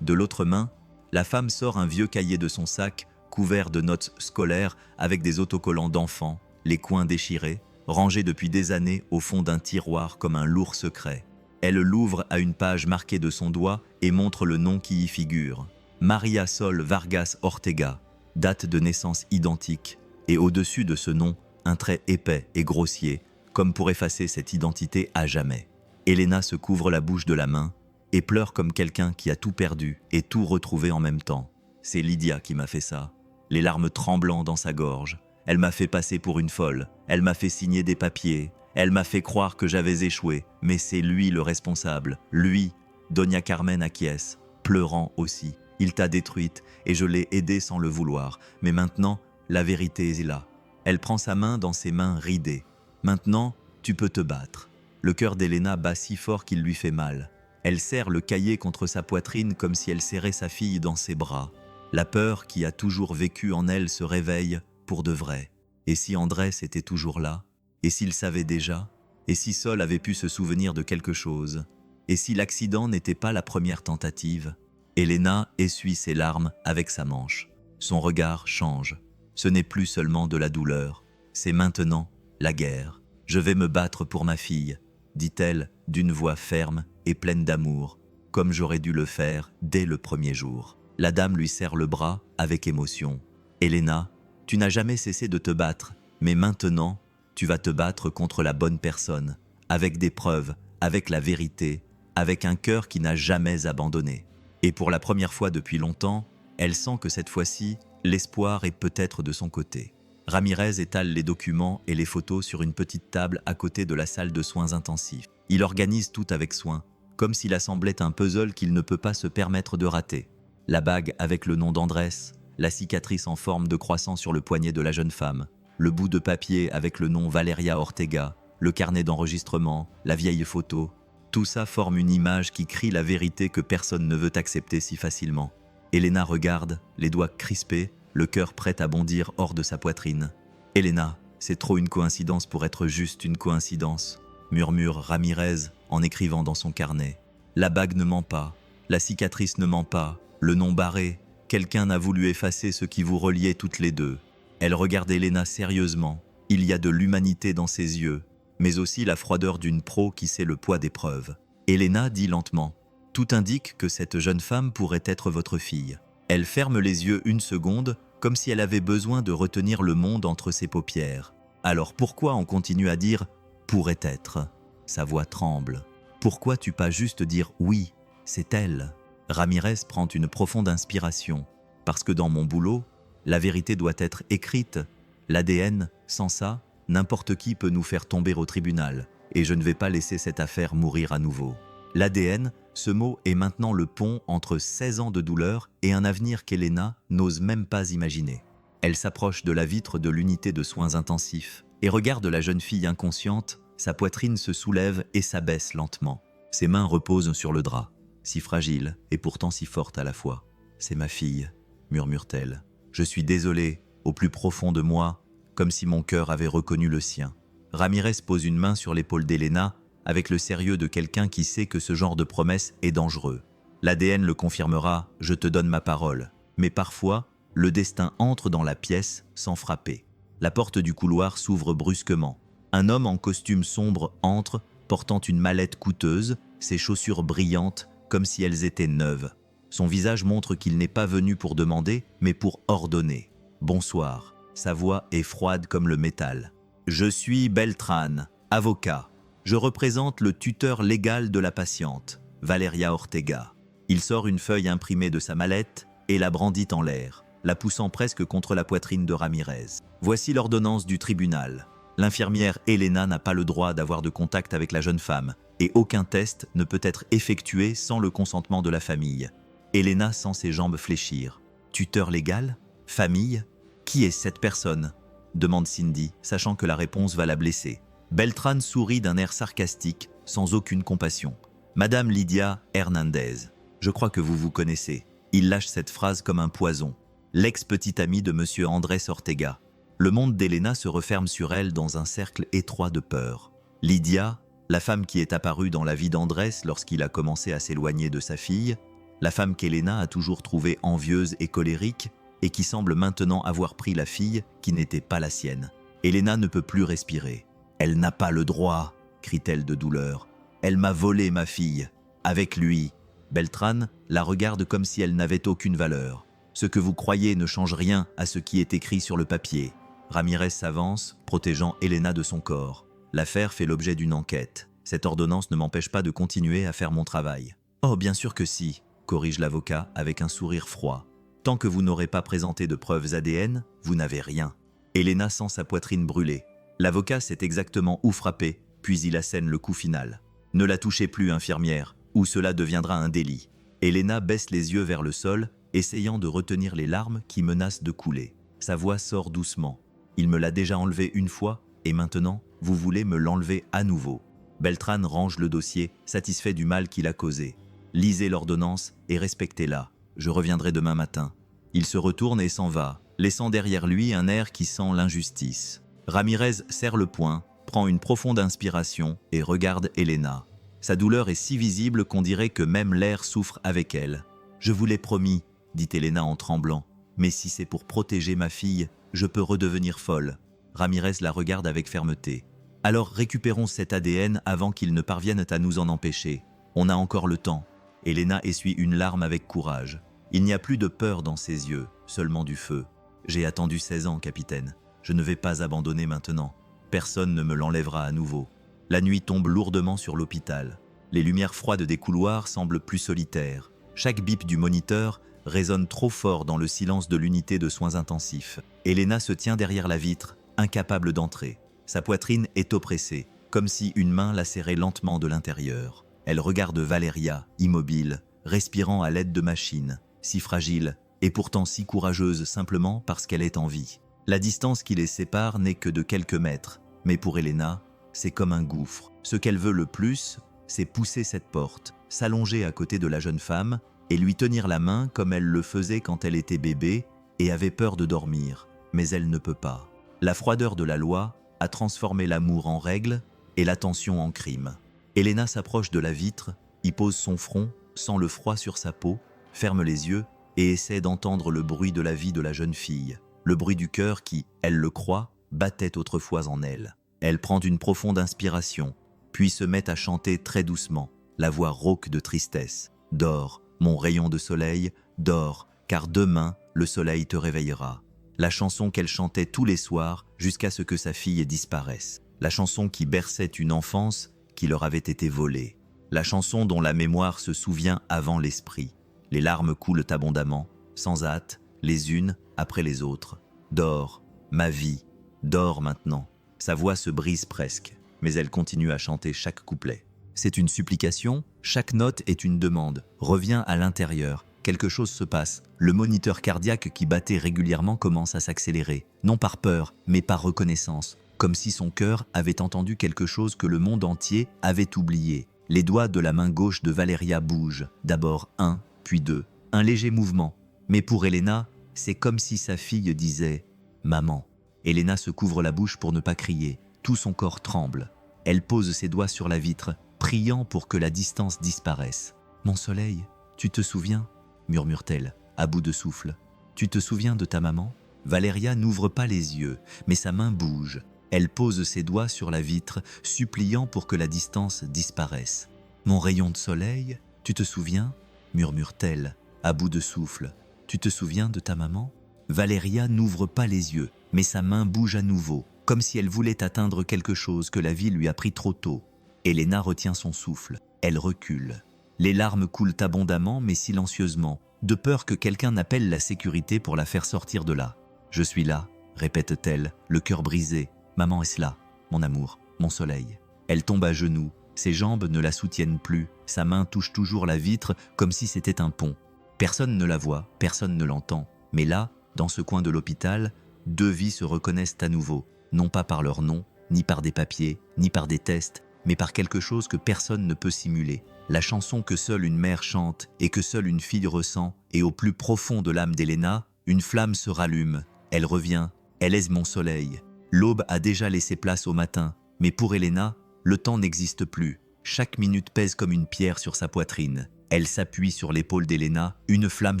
De l'autre main, la femme sort un vieux cahier de son sac, couvert de notes scolaires avec des autocollants d'enfants, les coins déchirés, rangés depuis des années au fond d'un tiroir comme un lourd secret. Elle l'ouvre à une page marquée de son doigt et montre le nom qui y figure. Maria Sol Vargas Ortega, date de naissance identique, et au-dessus de ce nom, un trait épais et grossier, comme pour effacer cette identité à jamais. Elena se couvre la bouche de la main et pleure comme quelqu'un qui a tout perdu et tout retrouvé en même temps. C'est Lydia qui m'a fait ça, les larmes tremblant dans sa gorge. Elle m'a fait passer pour une folle, elle m'a fait signer des papiers, elle m'a fait croire que j'avais échoué, mais c'est lui le responsable, lui. Doña Carmen acquiesce, pleurant aussi. Il t'a détruite et je l'ai aidée sans le vouloir, mais maintenant, la vérité est là. Elle prend sa main dans ses mains ridées. Maintenant, tu peux te battre. Le cœur d'Elena bat si fort qu'il lui fait mal. Elle serre le cahier contre sa poitrine comme si elle serrait sa fille dans ses bras. La peur qui a toujours vécu en elle se réveille, pour de vrai. Et si Andrés était toujours là? Et s'il savait déjà? Et si Sol avait pu se souvenir de quelque chose? Et si l'accident n'était pas la première tentative? Elena essuie ses larmes avec sa manche. Son regard change. Ce n'est plus seulement de la douleur, c'est maintenant la guerre. Je vais me battre pour ma fille, dit-elle d'une voix ferme et pleine d'amour, comme j'aurais dû le faire dès le premier jour. La dame lui serre le bras avec émotion. Elena, tu n'as jamais cessé de te battre, mais maintenant, tu vas te battre contre la bonne personne, avec des preuves, avec la vérité, avec un cœur qui n'a jamais abandonné. Et pour la première fois depuis longtemps, elle sent que cette fois-ci, l'espoir est peut-être de son côté. Ramirez étale les documents et les photos sur une petite table à côté de la salle de soins intensifs. Il organise tout avec soin, comme s'il assemblait un puzzle qu'il ne peut pas se permettre de rater. La bague avec le nom d'Andrés, la cicatrice en forme de croissant sur le poignet de la jeune femme, le bout de papier avec le nom Valeria Ortega, le carnet d'enregistrement, la vieille photo. Tout ça forme une image qui crie la vérité que personne ne veut accepter si facilement. Elena regarde, les doigts crispés, le cœur prêt à bondir hors de sa poitrine. « Elena, c'est trop une coïncidence pour être juste une coïncidence », murmure Ramirez en écrivant dans son carnet. La bague ne ment pas, la cicatrice ne ment pas, le nom barré, quelqu'un a voulu effacer ce qui vous reliait toutes les deux. Elle regarde Elena sérieusement, il y a de l'humanité dans ses yeux, mais aussi la froideur d'une pro qui sait le poids des preuves. Elena dit lentement, « Tout indique que cette jeune femme pourrait être votre fille. » Elle ferme les yeux une seconde, comme si elle avait besoin de retenir le monde entre ses paupières. Alors pourquoi on continue à dire « pourrait être » ? Sa voix tremble. Pourquoi tu pas juste dire « oui, c'est elle » ? Ramirez prend une profonde inspiration. Parce que dans mon boulot, la vérité doit être écrite. L'ADN, sans ça, n'importe qui peut nous faire tomber au tribunal. Et je ne vais pas laisser cette affaire mourir à nouveau. L'ADN, ce mot est maintenant le pont entre 16 ans de douleur et un avenir qu'Elena n'ose même pas imaginer. Elle s'approche de la vitre de l'unité de soins intensifs et regarde la jeune fille inconsciente, sa poitrine se soulève et s'abaisse lentement. Ses mains reposent sur le drap, si fragile et pourtant si forte à la fois. « C'est ma fille », murmure-t-elle. « Je suis désolée, au plus profond de moi, comme si mon cœur avait reconnu le sien. » Ramirez pose une main sur l'épaule d'Elena avec le sérieux de quelqu'un qui sait que ce genre de promesse est dangereux. L'ADN le confirmera, je te donne ma parole. Mais parfois, le destin entre dans la pièce sans frapper. La porte du couloir s'ouvre brusquement. Un homme en costume sombre entre, portant une mallette coûteuse, ses chaussures brillantes comme si elles étaient neuves. Son visage montre qu'il n'est pas venu pour demander, mais pour ordonner. « Bonsoir ». Sa voix est froide comme le métal. « Je suis Beltrán, avocat. Je représente le tuteur légal de la patiente, Valeria Ortega. » Il sort une feuille imprimée de sa mallette et la brandit en l'air, la poussant presque contre la poitrine de Ramirez. Voici l'ordonnance du tribunal. L'infirmière Elena n'a pas le droit d'avoir de contact avec la jeune femme et aucun test ne peut être effectué sans le consentement de la famille. Elena sent ses jambes fléchir. Tuteur légal? Famille? Qui est cette personne? Demande Cindy, sachant que la réponse va la blesser. Beltrán sourit d'un air sarcastique, sans aucune compassion. Madame Lydia Hernandez, je crois que vous vous connaissez. Il lâche cette phrase comme un poison. L'ex-petite amie de monsieur Andrés Ortega. Le monde d'Elena se referme sur elle dans un cercle étroit de peur. Lydia, la femme qui est apparue dans la vie d'Andrés lorsqu'il a commencé à s'éloigner de sa fille, la femme qu'Elena a toujours trouvée envieuse et colérique, et qui semble maintenant avoir pris la fille qui n'était pas la sienne. Elena ne peut plus respirer. « Elle n'a pas le droit !» crie-t-elle de douleur. « Elle m'a volé ma fille. Avec lui. » Beltrán la regarde comme si elle n'avait aucune valeur. « Ce que vous croyez ne change rien à ce qui est écrit sur le papier. » Ramirez s'avance, protégeant Elena de son corps. L'affaire fait l'objet d'une enquête. Cette ordonnance ne m'empêche pas de continuer à faire mon travail. « Oh, bien sûr que si !» corrige l'avocat avec un sourire froid. « Tant que vous n'aurez pas présenté de preuves ADN, vous n'avez rien. » Elena sent sa poitrine brûler. L'avocat sait exactement où frapper, puis il assène le coup final. « Ne la touchez plus, infirmière, ou cela deviendra un délit. » Elena baisse les yeux vers le sol, essayant de retenir les larmes qui menacent de couler. Sa voix sort doucement. « Il me l'a déjà enlevé une fois, et maintenant, vous voulez me l'enlever à nouveau. » Beltrán range le dossier, satisfait du mal qu'il a causé. « Lisez l'ordonnance et respectez-la. Je reviendrai demain matin. » Il se retourne et s'en va, laissant derrière lui un air qui sent l'injustice. Ramirez serre le poing, prend une profonde inspiration et regarde Elena. Sa douleur est si visible qu'on dirait que même l'air souffre avec elle. « Je vous l'ai promis », dit Elena en tremblant. « Mais si c'est pour protéger ma fille, je peux redevenir folle. » Ramirez la regarde avec fermeté. « Alors récupérons cet ADN avant qu'ils ne parviennent à nous en empêcher. On a encore le temps. » Elena essuie une larme avec courage. Il n'y a plus de peur dans ses yeux, seulement du feu. « J'ai attendu 16 ans, capitaine. Je ne vais pas abandonner maintenant. Personne ne me l'enlèvera à nouveau. » La nuit tombe lourdement sur l'hôpital. Les lumières froides des couloirs semblent plus solitaires. Chaque bip du moniteur résonne trop fort dans le silence de l'unité de soins intensifs. Elena se tient derrière la vitre, incapable d'entrer. Sa poitrine est oppressée, comme si une main la serrait lentement de l'intérieur. Elle regarde Valeria, immobile, respirant à l'aide de machines, si fragile et pourtant si courageuse simplement parce qu'elle est en vie. La distance qui les sépare n'est que de quelques mètres, mais pour Elena, c'est comme un gouffre. Ce qu'elle veut le plus, c'est pousser cette porte, s'allonger à côté de la jeune femme et lui tenir la main comme elle le faisait quand elle était bébé et avait peur de dormir, mais elle ne peut pas. La froideur de la loi a transformé l'amour en règle et l'attention en crime. Elena s'approche de la vitre, y pose son front, sent le froid sur sa peau, ferme les yeux et essaie d'entendre le bruit de la vie de la jeune fille, le bruit du cœur qui, elle le croit, battait autrefois en elle. Elle prend une profonde inspiration, puis se met à chanter très doucement, la voix rauque de tristesse. « Dors, mon rayon de soleil, dors, car demain, le soleil te réveillera. » La chanson qu'elle chantait tous les soirs jusqu'à ce que sa fille disparaisse. La chanson qui berçait une enfance qui leur avait été volée. La chanson dont la mémoire se souvient avant l'esprit. Les larmes coulent abondamment, sans hâte, les unes après les autres. « Dors, ma vie, dors maintenant. » Sa voix se brise presque, mais elle continue à chanter chaque couplet. C'est une supplication, chaque note est une demande. Reviens à l'intérieur, quelque chose se passe. Le moniteur cardiaque qui battait régulièrement commence à s'accélérer, non par peur, mais par reconnaissance, comme si son cœur avait entendu quelque chose que le monde entier avait oublié. Les doigts de la main gauche de Valeria bougent, d'abord un, puis deux. Un léger mouvement, mais pour Elena, c'est comme si sa fille disait « Maman ». Elena se couvre la bouche pour ne pas crier. Tout son corps tremble. Elle pose ses doigts sur la vitre, priant pour que la distance disparaisse. « Mon soleil, tu te souviens ?» murmure-t-elle, à bout de souffle. « Tu te souviens de ta maman ?» Valeria n'ouvre pas les yeux, mais sa main bouge. Elle pose ses doigts sur la vitre, suppliant pour que la distance disparaisse. « Mon rayon de soleil, tu te souviens ?» murmure-t-elle, à bout de souffle. « Tu te souviens de ta maman ?» Valeria n'ouvre pas les yeux, mais sa main bouge à nouveau, comme si elle voulait atteindre quelque chose que la vie lui a pris trop tôt. Elena retient son souffle, elle recule. Les larmes coulent abondamment mais silencieusement, de peur que quelqu'un n'appelle la sécurité pour la faire sortir de là. « Je suis là », répète-t-elle, le cœur brisé. « Maman est là, mon amour, mon soleil. » Elle tombe à genoux, ses jambes ne la soutiennent plus, sa main touche toujours la vitre comme si c'était un pont. Personne ne la voit, personne ne l'entend, mais là, dans ce coin de l'hôpital, deux vies se reconnaissent à nouveau, non pas par leur nom, ni par des papiers, ni par des tests, mais par quelque chose que personne ne peut simuler. La chanson que seule une mère chante et que seule une fille ressent, et au plus profond de l'âme d'Elena, une flamme se rallume. Elle revient, elle est mon soleil. L'aube a déjà laissé place au matin, mais pour Elena, le temps n'existe plus. Chaque minute pèse comme une pierre sur sa poitrine. Elle s'appuie sur l'épaule d'Elena, une flamme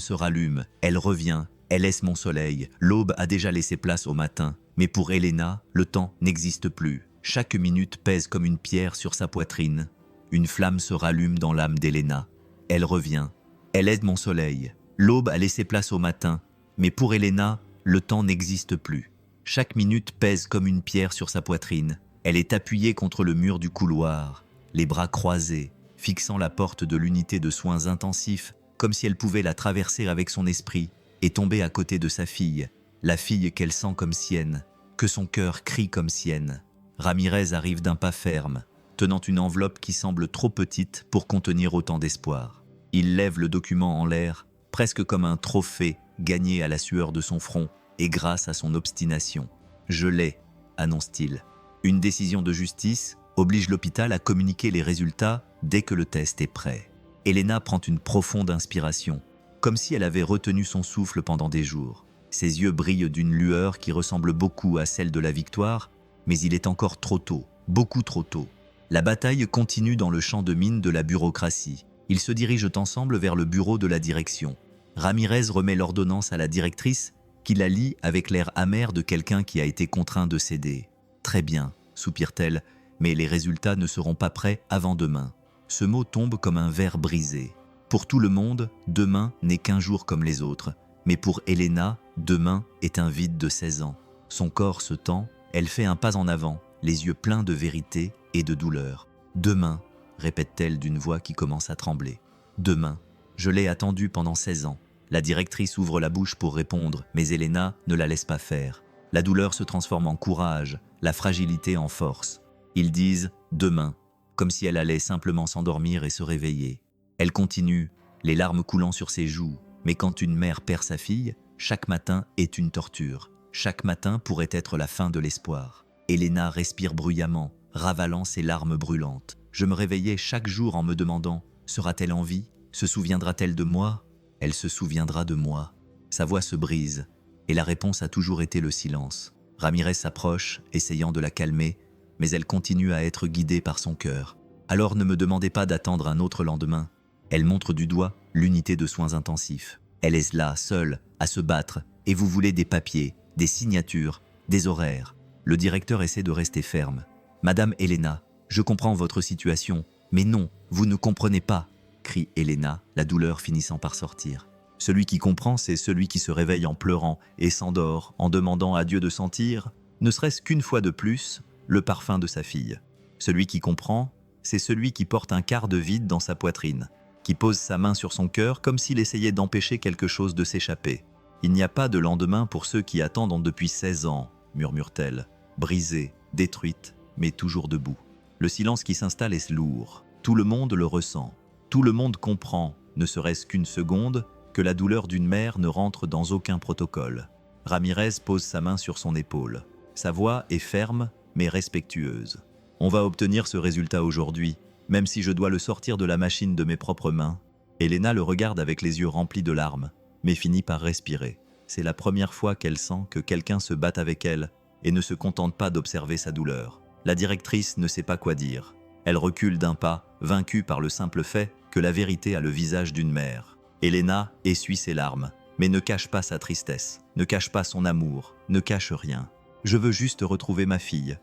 se rallume, elle revient. Elle est mon soleil, l'aube a déjà laissé place au matin, mais pour Elena, le temps n'existe plus. Chaque minute pèse comme une pierre sur sa poitrine. Une flamme se rallume dans l'âme d'Elena. Elle revient. Elle est mon soleil. L'aube a laissé place au matin, mais pour Elena, le temps n'existe plus. Chaque minute pèse comme une pierre sur sa poitrine. Elle est appuyée contre le mur du couloir, les bras croisés, fixant la porte de l'unité de soins intensifs, comme si elle pouvait la traverser avec son esprit, et tomber à côté de sa fille, la fille qu'elle sent comme sienne, que son cœur crie comme sienne. Ramirez arrive d'un pas ferme, tenant une enveloppe qui semble trop petite pour contenir autant d'espoir. Il lève le document en l'air, presque comme un trophée gagné à la sueur de son front et grâce à son obstination. « Je l'ai », annonce-t-il. Une décision de justice oblige l'hôpital à communiquer les résultats dès que le test est prêt. Elena prend une profonde inspiration, comme si elle avait retenu son souffle pendant des jours. Ses yeux brillent d'une lueur qui ressemble beaucoup à celle de la victoire, mais il est encore trop tôt, beaucoup trop tôt. La bataille continue dans le champ de mine de la bureaucratie. Ils se dirigent ensemble vers le bureau de la direction. Ramirez remet l'ordonnance à la directrice, qui la lit avec l'air amer de quelqu'un qui a été contraint de céder. « Très bien », soupire-t-elle, mais les résultats ne seront pas prêts avant demain. Ce mot tombe comme un verre brisé. Pour tout le monde, demain n'est qu'un jour comme les autres. Mais pour Elena, demain est un vide de 16 ans. Son corps se tend, elle fait un pas en avant, les yeux pleins de vérité et de douleur. « Demain », répète-t-elle d'une voix qui commence à trembler. « Demain, je l'ai attendu pendant 16 ans. » La directrice ouvre la bouche pour répondre, mais Elena ne la laisse pas faire. La douleur se transforme en courage, la fragilité en force. Ils disent « demain », comme si elle allait simplement s'endormir et se réveiller. Elle continue, les larmes coulant sur ses joues. Mais quand une mère perd sa fille, chaque matin est une torture. Chaque matin pourrait être la fin de l'espoir. Elena respire bruyamment, ravalant ses larmes brûlantes. Je me réveillais chaque jour en me demandant « sera-t-elle en vie? Se souviendra-t-elle de moi ?» Elle se souviendra de moi. Sa voix se brise, et la réponse a toujours été le silence. Ramirez s'approche, essayant de la calmer, mais elle continue à être guidée par son cœur. Alors ne me demandez pas d'attendre un autre lendemain. Elle montre du doigt l'unité de soins intensifs. Elle est là, seule, à se battre, et vous voulez des papiers, des signatures, des horaires. Le directeur essaie de rester ferme. « Madame Elena, je comprends votre situation, mais non, vous ne comprenez pas !» crie Elena, la douleur finissant par sortir. Celui qui comprend, c'est celui qui se réveille en pleurant et s'endort en demandant à Dieu de sentir, ne serait-ce qu'une fois de plus, le parfum de sa fille. Celui qui comprend, c'est celui qui porte un quart de vide dans sa poitrine, qui pose sa main sur son cœur comme s'il essayait d'empêcher quelque chose de s'échapper. « Il n'y a pas de lendemain pour ceux qui attendent depuis 16 ans, murmure-t-elle, brisée, détruite, mais toujours debout. Le silence qui s'installe est lourd. Tout le monde le ressent. Tout le monde comprend, ne serait-ce qu'une seconde, que la douleur d'une mère ne rentre dans aucun protocole. Ramirez pose sa main sur son épaule. Sa voix est ferme, mais respectueuse. « On va obtenir ce résultat aujourd'hui, même si je dois le sortir de la machine de mes propres mains. » Elena le regarde avec les yeux remplis de larmes, mais finit par respirer. C'est la première fois qu'elle sent que quelqu'un se bat avec elle et ne se contente pas d'observer sa douleur. La directrice ne sait pas quoi dire. Elle recule d'un pas, vaincue par le simple fait que la vérité a le visage d'une mère. Elena essuie ses larmes, mais ne cache pas sa tristesse, ne cache pas son amour, ne cache rien. « Je veux juste retrouver ma fille,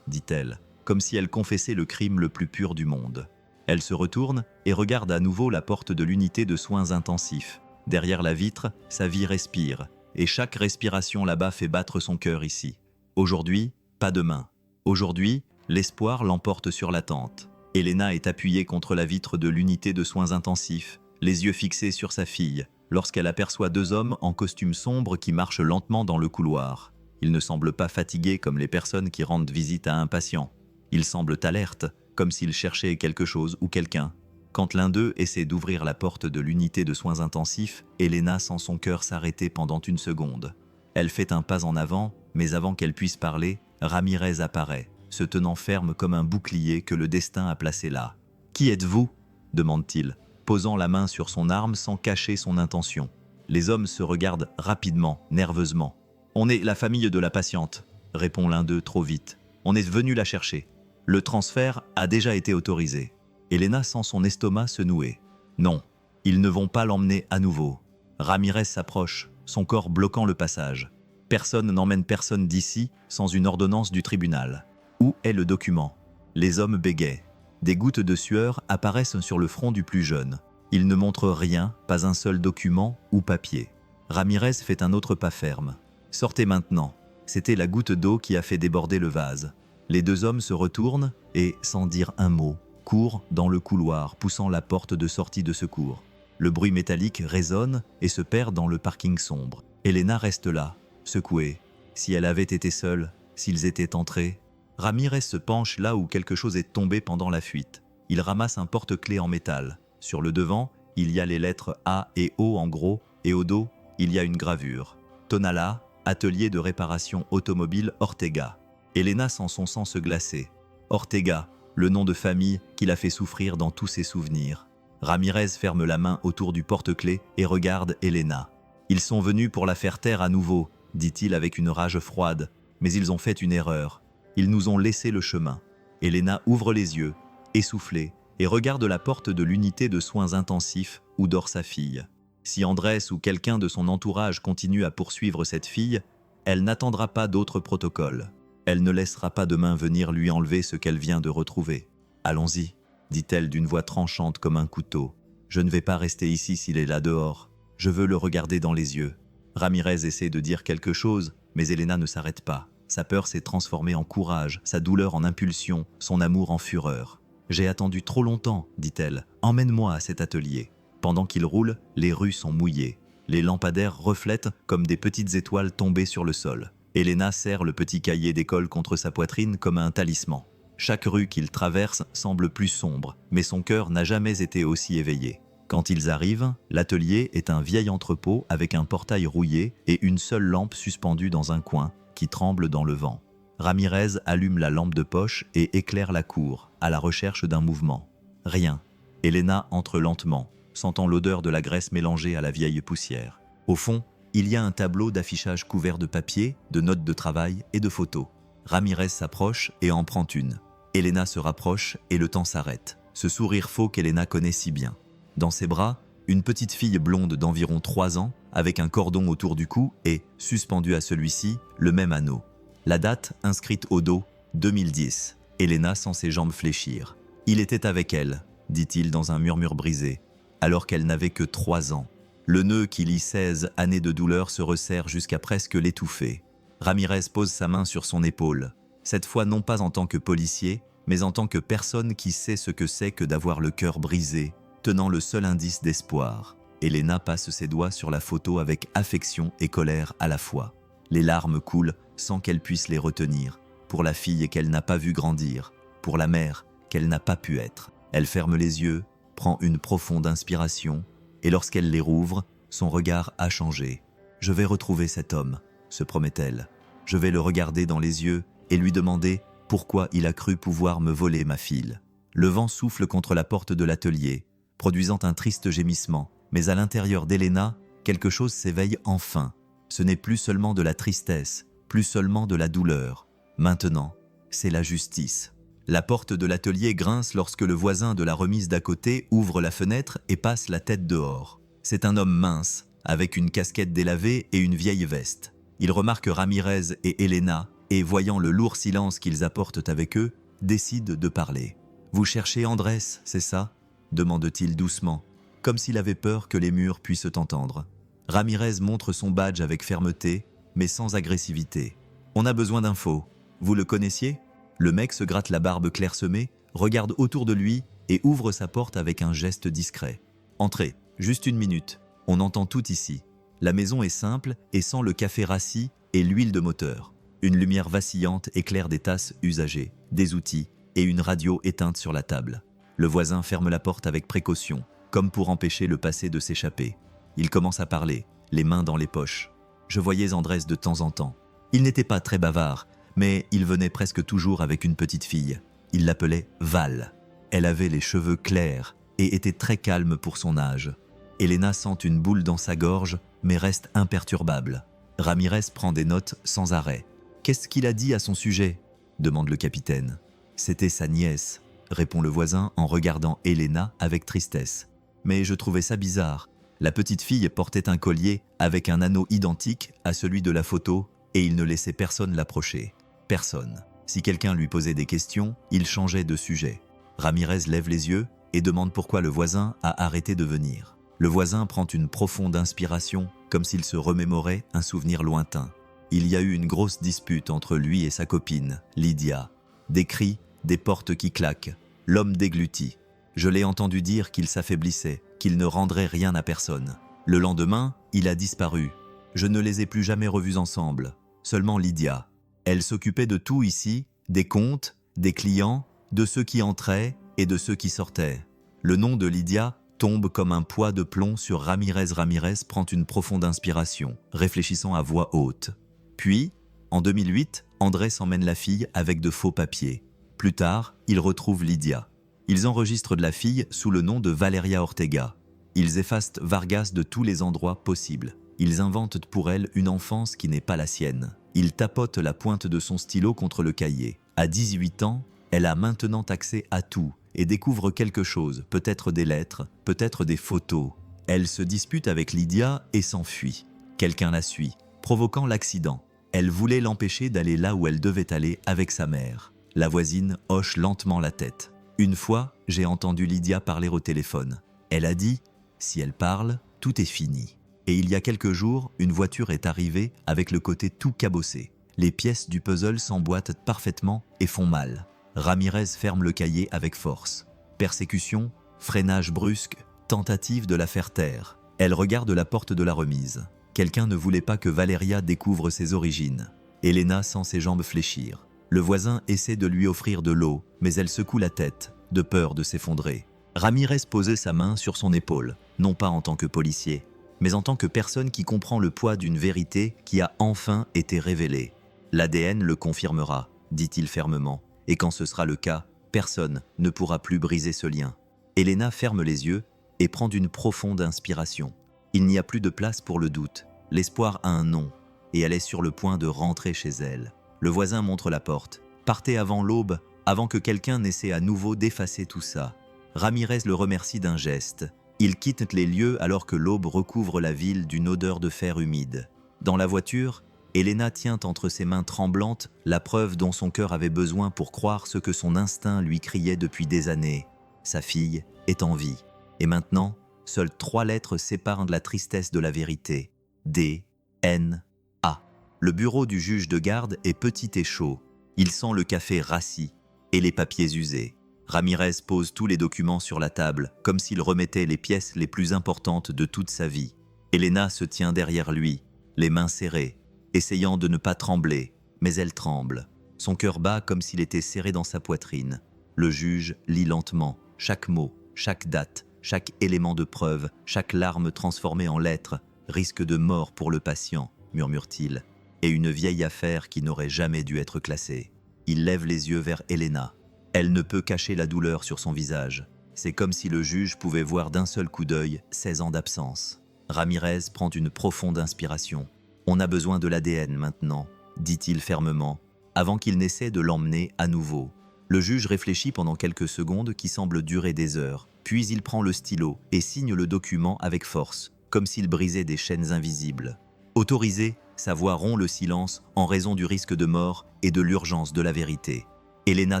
dit-elle, comme si elle confessait le crime le plus pur du monde. Elle se retourne et regarde à nouveau la porte de l'unité de soins intensifs. Derrière la vitre, sa vie respire, et chaque respiration là-bas fait battre son cœur ici. Aujourd'hui, pas demain. Aujourd'hui, l'espoir l'emporte sur l'attente. Elena est appuyée contre la vitre de l'unité de soins intensifs, les yeux fixés sur sa fille, lorsqu'elle aperçoit deux hommes en costume sombre qui marchent lentement dans le couloir. Ils ne semblent pas fatigués comme les personnes qui rendent visite à un patient. Ils semblent alertes, comme s'ils cherchaient quelque chose ou quelqu'un. Quand l'un d'eux essaie d'ouvrir la porte de l'unité de soins intensifs, Elena sent son cœur s'arrêter pendant une seconde. Elle fait un pas en avant, mais avant qu'elle puisse parler, Ramirez apparaît, se tenant ferme comme un bouclier que le destin a placé là. « Qui êtes-vous » demande-t-il, posant la main sur son arme sans cacher son intention. Les hommes se regardent rapidement, nerveusement. « On est la famille de la patiente », répond l'un d'eux trop vite. « On est venu la chercher. Le transfert a déjà été autorisé. » Elena sent son estomac se nouer. Non, ils ne vont pas l'emmener à nouveau. Ramirez s'approche, son corps bloquant le passage. Personne n'emmène personne d'ici sans une ordonnance du tribunal. Où est le document? Les hommes bégayent. Des gouttes de sueur apparaissent sur le front du plus jeune. Il ne montre rien, pas un seul document ou papier. Ramirez fait un autre pas ferme. Sortez maintenant. C'était la goutte d'eau qui a fait déborder le vase. Les deux hommes se retournent et, sans dire un mot, courent dans le couloir, poussant la porte de sortie de secours. Le bruit métallique résonne et se perd dans le parking sombre. Elena reste là, secouée. Si elle avait été seule, s'ils étaient entrés... Ramirez se penche là où quelque chose est tombé pendant la fuite. Il ramasse un porte-clés en métal. Sur le devant, il y a les lettres A et O en gros, et au dos, il y a une gravure. Tonala, atelier de réparation automobile Ortega. Elena sent son sang se glacer. Ortega, le nom de famille qui l'a fait souffrir dans tous ses souvenirs. Ramirez ferme la main autour du porte-clés et regarde Elena. Ils sont venus pour la faire taire à nouveau, dit-il avec une rage froide, mais ils ont fait une erreur. Ils nous ont laissé le chemin. Elena ouvre les yeux, essoufflée, et regarde la porte de l'unité de soins intensifs où dort sa fille. Si Andrés ou quelqu'un de son entourage continue à poursuivre cette fille, elle n'attendra pas d'autres protocoles. Elle ne laissera pas demain venir lui enlever ce qu'elle vient de retrouver. « Allons-y », dit-elle d'une voix tranchante comme un couteau. « Je ne vais pas rester ici s'il est là dehors. Je veux le regarder dans les yeux. » Ramirez essaie de dire quelque chose, mais Elena ne s'arrête pas. Sa peur s'est transformée en courage, sa douleur en impulsion, son amour en fureur. « J'ai attendu trop longtemps, dit-elle. Emmène-moi à cet atelier. » Pendant qu'il roule, les rues sont mouillées. Les lampadaires reflètent comme des petites étoiles tombées sur le sol. Elena serre le petit cahier d'école contre sa poitrine comme un talisman. Chaque rue qu'il traverse semble plus sombre, mais son cœur n'a jamais été aussi éveillé. Quand ils arrivent, l'atelier est un vieil entrepôt avec un portail rouillé et une seule lampe suspendue dans un coin qui tremble dans le vent. Ramirez allume la lampe de poche et éclaire la cour, à la recherche d'un mouvement. Rien. Elena entre lentement, sentant l'odeur de la graisse mélangée à la vieille poussière. Au fond, il y a un tableau d'affichage couvert de papier, de notes de travail et de photos. Ramirez s'approche et en prend une. Elena se rapproche et le temps s'arrête. Ce sourire faux qu'Elena connaît si bien. Dans ses bras, une petite fille blonde d'environ 3 ans, avec un cordon autour du cou et, suspendu à celui-ci, le même anneau. La date inscrite au dos, 2010. Elena sent ses jambes fléchir. « Il était avec elle », dit-il dans un murmure brisé, alors qu'elle n'avait que 3 ans. Le nœud qui lie 16 années de douleur se resserre jusqu'à presque l'étouffer. Ramirez pose sa main sur son épaule, cette fois non pas en tant que policier, mais en tant que personne qui sait ce que c'est que d'avoir le cœur brisé, tenant le seul indice d'espoir. Elena passe ses doigts sur la photo avec affection et colère à la fois. Les larmes coulent sans qu'elle puisse les retenir, pour la fille qu'elle n'a pas vue grandir, pour la mère qu'elle n'a pas pu être. Elle ferme les yeux, prend une profonde inspiration, et lorsqu'elle les rouvre, son regard a changé. « Je vais retrouver cet homme », se promet-elle. « Je vais le regarder dans les yeux et lui demander pourquoi il a cru pouvoir me voler ma fille. » Le vent souffle contre la porte de l'atelier, produisant un triste gémissement, mais à l'intérieur d'Elena, quelque chose s'éveille enfin. Ce n'est plus seulement de la tristesse, plus seulement de la douleur. Maintenant, c'est la justice. La porte de l'atelier grince lorsque le voisin de la remise d'à côté ouvre la fenêtre et passe la tête dehors. C'est un homme mince, avec une casquette délavée et une vieille veste. Il remarque Ramirez et Elena et, voyant le lourd silence qu'ils apportent avec eux, décide de parler. « Vous cherchez Andrés, c'est ça ?» demande-t-il doucement, comme s'il avait peur que les murs puissent entendre. Ramirez montre son badge avec fermeté, mais sans agressivité. « On a besoin d'infos. Vous le connaissiez ?» Le mec se gratte la barbe clairsemée, regarde autour de lui et ouvre sa porte avec un geste discret. « Entrez, juste 1 minute. On entend tout ici. » La maison est simple et sent le café rassis et l'huile de moteur. Une lumière vacillante éclaire des tasses usagées, des outils et une radio éteinte sur la table. Le voisin ferme la porte avec précaution, comme pour empêcher le passé de s'échapper. Il commence à parler, les mains dans les poches. Je voyais Andrés de temps en temps. Il n'était pas très bavard, mais il venait presque toujours avec une petite fille. Il l'appelait Val. Elle avait les cheveux clairs et était très calme pour son âge. Elena sent une boule dans sa gorge, mais reste imperturbable. Ramirez prend des notes sans arrêt. « Qu'est-ce qu'il a dit à son sujet ?» demande le capitaine. « C'était sa nièce », répond le voisin en regardant Elena avec tristesse. « Mais je trouvais ça bizarre. La petite fille portait un collier avec un anneau identique à celui de la photo et il ne laissait personne l'approcher. Personne. Si quelqu'un lui posait des questions, il changeait de sujet. » Ramirez lève les yeux et demande pourquoi le voisin a arrêté de venir. Le voisin prend une profonde inspiration, comme s'il se remémorait un souvenir lointain. Il y a eu une grosse dispute entre lui et sa copine, Lydia. Des cris, des portes qui claquent, l'homme déglutit. Je l'ai entendu dire qu'il s'affaiblissait, qu'il ne rendrait rien à personne. Le lendemain, il a disparu. Je ne les ai plus jamais revus ensemble, seulement Lydia. Elle s'occupait de tout ici, des comptes, des clients, de ceux qui entraient et de ceux qui sortaient. Le nom de Lydia tombe comme un poids de plomb sur Ramirez. Ramirez prend une profonde inspiration, réfléchissant à voix haute. Puis, en 2008, Andrés emmène la fille avec de faux papiers. Plus tard, il retrouve Lydia. Ils enregistrent de la fille sous le nom de Valeria Ortega. Ils effacent Vargas de tous les endroits possibles. Ils inventent pour elle une enfance qui n'est pas la sienne. Ils tapotent la pointe de son stylo contre le cahier. À 18 ans, elle a maintenant accès à tout et découvre quelque chose, peut-être des lettres, peut-être des photos. Elle se dispute avec Lydia et s'enfuit. Quelqu'un la suit, provoquant l'accident. Elle voulait l'empêcher d'aller là où elle devait aller avec sa mère. La voisine hoche lentement la tête. Une fois, j'ai entendu Lydia parler au téléphone. Elle a dit « Si elle parle, tout est fini ». Et il y a quelques jours, une voiture est arrivée avec le côté tout cabossé. Les pièces du puzzle s'emboîtent parfaitement et font mal. Ramirez ferme le cahier avec force. Persécution, freinage brusque, tentative de la faire taire. Elle regarde la porte de la remise. Quelqu'un ne voulait pas que Valeria découvre ses origines. Elena sent ses jambes fléchir. Le voisin essaie de lui offrir de l'eau, mais elle secoue la tête, de peur de s'effondrer. Ramirez posait sa main sur son épaule, non pas en tant que policier, mais en tant que personne qui comprend le poids d'une vérité qui a enfin été révélée. L'ADN le confirmera, dit-il fermement, et quand ce sera le cas, personne ne pourra plus briser ce lien. Elena ferme les yeux et prend d'une profonde inspiration. Il n'y a plus de place pour le doute. L'espoir a un nom, et elle est sur le point de rentrer chez elle. Le voisin montre la porte. Partez avant l'aube, avant que quelqu'un n'essaie à nouveau d'effacer tout ça. Ramirez le remercie d'un geste. Il quitte les lieux alors que l'aube recouvre la ville d'une odeur de fer humide. Dans la voiture, Elena tient entre ses mains tremblantes la preuve dont son cœur avait besoin pour croire ce que son instinct lui criait depuis des années. Sa fille est en vie. Et maintenant, seules 3 lettres séparent la tristesse de la vérité. D-N-A. Le bureau du juge de garde est petit et chaud. Il sent le café rassis et les papiers usés. Ramirez pose tous les documents sur la table, comme s'il remettait les pièces les plus importantes de toute sa vie. Elena se tient derrière lui, les mains serrées, essayant de ne pas trembler, mais elle tremble. Son cœur bat comme s'il était serré dans sa poitrine. Le juge lit lentement, chaque mot, chaque date, chaque élément de preuve, chaque larme transformée en lettre, risque de mort pour le patient, murmure-t-il, et une vieille affaire qui n'aurait jamais dû être classée. Il lève les yeux vers Elena. Elle ne peut cacher la douleur sur son visage. C'est comme si le juge pouvait voir d'un seul coup d'œil 16 ans d'absence. Ramirez prend une profonde inspiration. « On a besoin de l'ADN maintenant », dit-il fermement, avant qu'il n'essaie de l'emmener à nouveau. Le juge réfléchit pendant quelques secondes qui semblent durer des heures. Puis il prend le stylo et signe le document avec force, comme s'il brisait des chaînes invisibles. Autorisé, sa voix rompt le silence en raison du risque de mort et de l'urgence de la vérité. Elena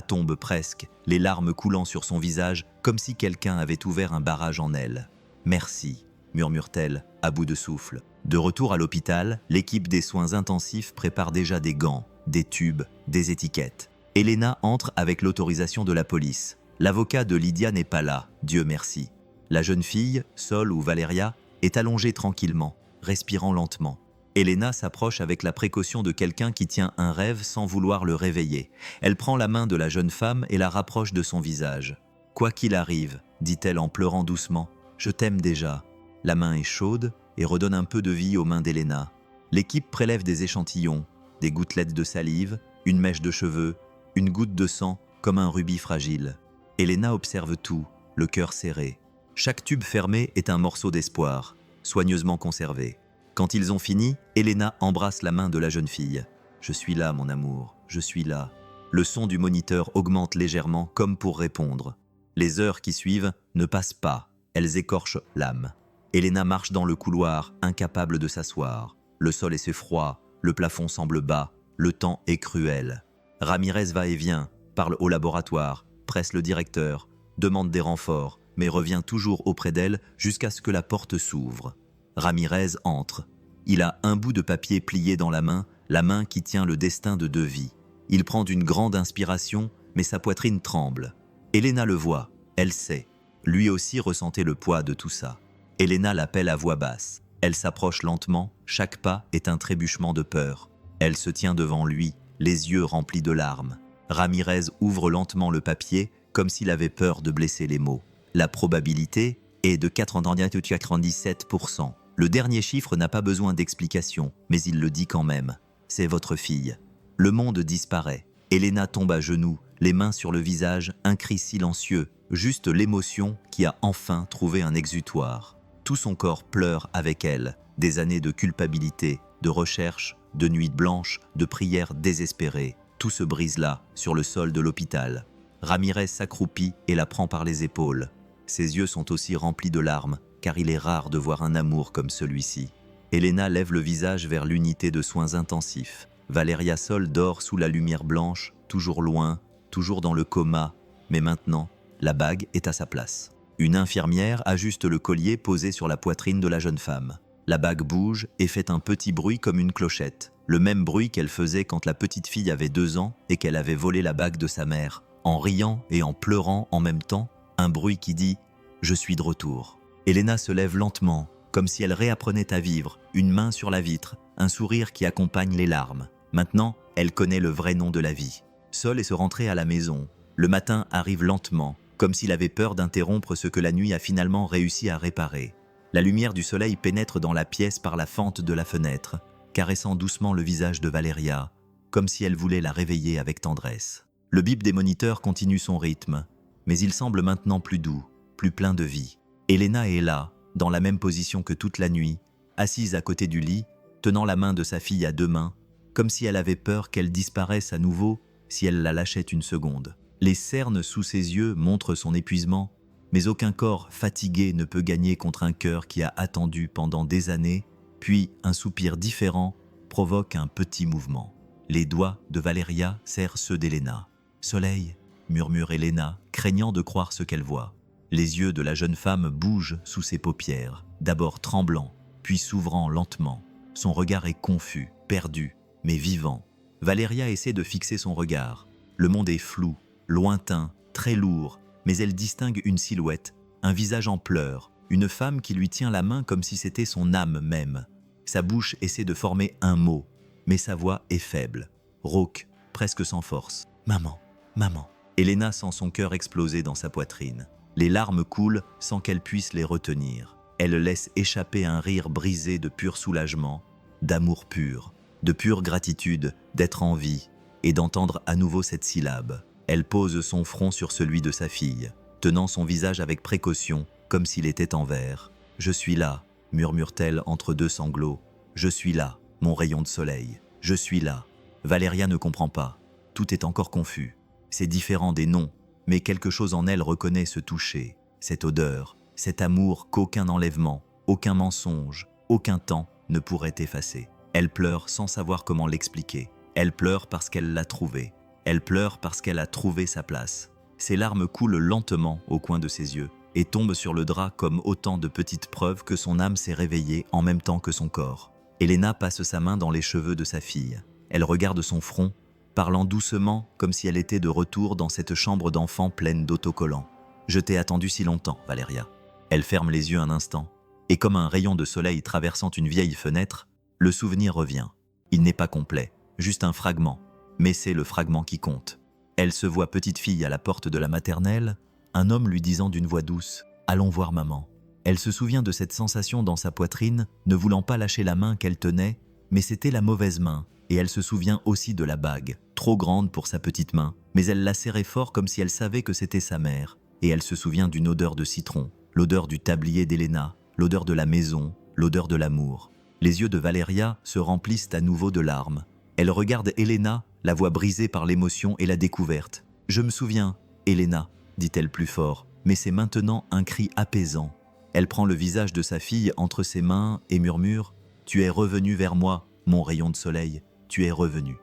tombe presque, les larmes coulant sur son visage, comme si quelqu'un avait ouvert un barrage en elle. « Merci », murmure-t-elle, à bout de souffle. De retour à l'hôpital, l'équipe des soins intensifs prépare déjà des gants, des tubes, des étiquettes. Elena entre avec l'autorisation de la police. L'avocat de Lydia n'est pas là, Dieu merci. La jeune fille, Sol ou Valeria, est allongée tranquillement, respirant lentement. Elena s'approche avec la précaution de quelqu'un qui tient un rêve sans vouloir le réveiller. Elle prend la main de la jeune femme et la rapproche de son visage. « Quoi qu'il arrive, dit-elle en pleurant doucement, je t'aime déjà. » La main est chaude et redonne un peu de vie aux mains d'Elena. L'équipe prélève des échantillons, des gouttelettes de salive, une mèche de cheveux, une goutte de sang comme un rubis fragile. Elena observe tout, le cœur serré. Chaque tube fermé est un morceau d'espoir, soigneusement conservé. Quand ils ont fini, Elena embrasse la main de la jeune fille. « Je suis là, mon amour, je suis là. » Le son du moniteur augmente légèrement comme pour répondre. Les heures qui suivent ne passent pas, elles écorchent l'âme. Elena marche dans le couloir, incapable de s'asseoir. Le sol est froid, le plafond semble bas, le temps est cruel. Ramirez va et vient, parle au laboratoire, presse le directeur, demande des renforts, mais revient toujours auprès d'elle jusqu'à ce que la porte s'ouvre. Ramirez entre. Il a un bout de papier plié dans la main qui tient le destin de 2 vies. Il prend d'une grande inspiration, mais sa poitrine tremble. Elena le voit, elle sait. Lui aussi ressentait le poids de tout ça. Elena l'appelle à voix basse. Elle s'approche lentement, chaque pas est un trébuchement de peur. Elle se tient devant lui, les yeux remplis de larmes. Ramirez ouvre lentement le papier, comme s'il avait peur de blesser les mots. La probabilité est de 97%. Le dernier chiffre n'a pas besoin d'explication, mais il le dit quand même. C'est votre fille. Le monde disparaît. Elena tombe à genoux, les mains sur le visage, un cri silencieux, juste l'émotion qui a enfin trouvé un exutoire. Tout son corps pleure avec elle, Des années de culpabilité, de recherche, de nuits blanches, de prières désespérées. Tout se brise là, sur le sol de l'hôpital. Ramirez s'accroupit et la prend par les épaules. Ses yeux sont aussi remplis de larmes, car il est rare de voir un amour comme celui-ci. Elena lève le visage vers l'unité de soins intensifs. Valeria Sol dort sous la lumière blanche, toujours loin, toujours dans le coma, mais maintenant, la bague est à sa place. Une infirmière ajuste le collier posé sur la poitrine de la jeune femme. La bague bouge et fait un petit bruit comme une clochette, le même bruit qu'elle faisait quand la petite fille avait 2 ans et qu'elle avait volé la bague de sa mère. En riant et en pleurant en même temps, un bruit qui dit « Je suis de retour ». Elena se lève lentement, comme si elle réapprenait à vivre, une main sur la vitre, un sourire qui accompagne les larmes. Maintenant, elle connaît le vrai nom de la vie. Sol est se rentrer à la maison. Le matin arrive lentement, comme s'il avait peur d'interrompre ce que la nuit a finalement réussi à réparer. La lumière du soleil pénètre dans la pièce par la fente de la fenêtre, caressant doucement le visage de Valeria, comme si elle voulait la réveiller avec tendresse. Le bip des moniteurs continue son rythme, mais il semble maintenant plus doux, plus plein de vie. Elena est là, dans la même position que toute la nuit, assise à côté du lit, tenant la main de sa fille à 2 mains, comme si elle avait peur qu'elle disparaisse à nouveau si elle la lâchait une seconde. Les cernes sous ses yeux montrent son épuisement, mais aucun corps fatigué ne peut gagner contre un cœur qui a attendu pendant des années, puis un soupir différent provoque un petit mouvement. Les doigts de Valeria serrent ceux d'Elena. « Soleil !» murmure Elena, craignant de croire ce qu'elle voit. Les yeux de la jeune femme bougent sous ses paupières, d'abord tremblants, puis s'ouvrant lentement. Son regard est confus, perdu, mais vivant. Valeria essaie de fixer son regard. Le monde est flou, lointain, très lourd, mais elle distingue une silhouette, un visage en pleurs, une femme qui lui tient la main comme si c'était son âme même. Sa bouche essaie de former un mot, mais sa voix est faible, rauque, presque sans force. « Maman, maman !» Elena sent son cœur exploser dans sa poitrine. Les larmes coulent sans qu'elle puisse les retenir. Elle laisse échapper un rire brisé de pur soulagement, d'amour pur, de pure gratitude d'être en vie et d'entendre à nouveau cette syllabe. Elle pose son front sur celui de sa fille, tenant son visage avec précaution, comme s'il était en verre. « Je suis là », murmure-t-elle entre 2 sanglots. « Je suis là, mon rayon de soleil. Je suis là. » Valeria ne comprend pas. Tout est encore confus. C'est différent des noms, mais quelque chose en elle reconnaît ce toucher, cette odeur, cet amour qu'aucun enlèvement, aucun mensonge, aucun temps ne pourrait effacer. Elle pleure sans savoir comment l'expliquer. Elle pleure parce qu'elle l'a trouvé. Elle pleure parce qu'elle a trouvé sa place. Ses larmes coulent lentement au coin de ses yeux et tombent sur le drap comme autant de petites preuves que son âme s'est réveillée en même temps que son corps. Elena passe sa main dans les cheveux de sa fille. Elle regarde son front, parlant doucement comme si elle était de retour dans cette chambre d'enfant pleine d'autocollants. « Je t'ai attendu si longtemps, Valeria. » Elle ferme les yeux un instant, et comme un rayon de soleil traversant une vieille fenêtre, le souvenir revient. Il n'est pas complet, juste un fragment, mais c'est le fragment qui compte. Elle se voit petite fille à la porte de la maternelle, un homme lui disant d'une voix douce « Allons voir maman ». Elle se souvient de cette sensation dans sa poitrine, ne voulant pas lâcher la main qu'elle tenait, mais c'était la mauvaise main, et elle se souvient aussi de la bague, trop grande pour sa petite main, mais elle la serrait fort comme si elle savait que c'était sa mère, et elle se souvient d'une odeur de citron, l'odeur du tablier d'Elena, l'odeur de la maison, l'odeur de l'amour. Les yeux de Valeria se remplissent à nouveau de larmes. Elle regarde Elena, la voix brisée par l'émotion et la découverte. « Je me souviens, Elena », dit-elle plus fort, mais c'est maintenant un cri apaisant. Elle prend le visage de sa fille entre ses mains et murmure « Tu es revenu vers moi, mon rayon de soleil, tu es revenu. »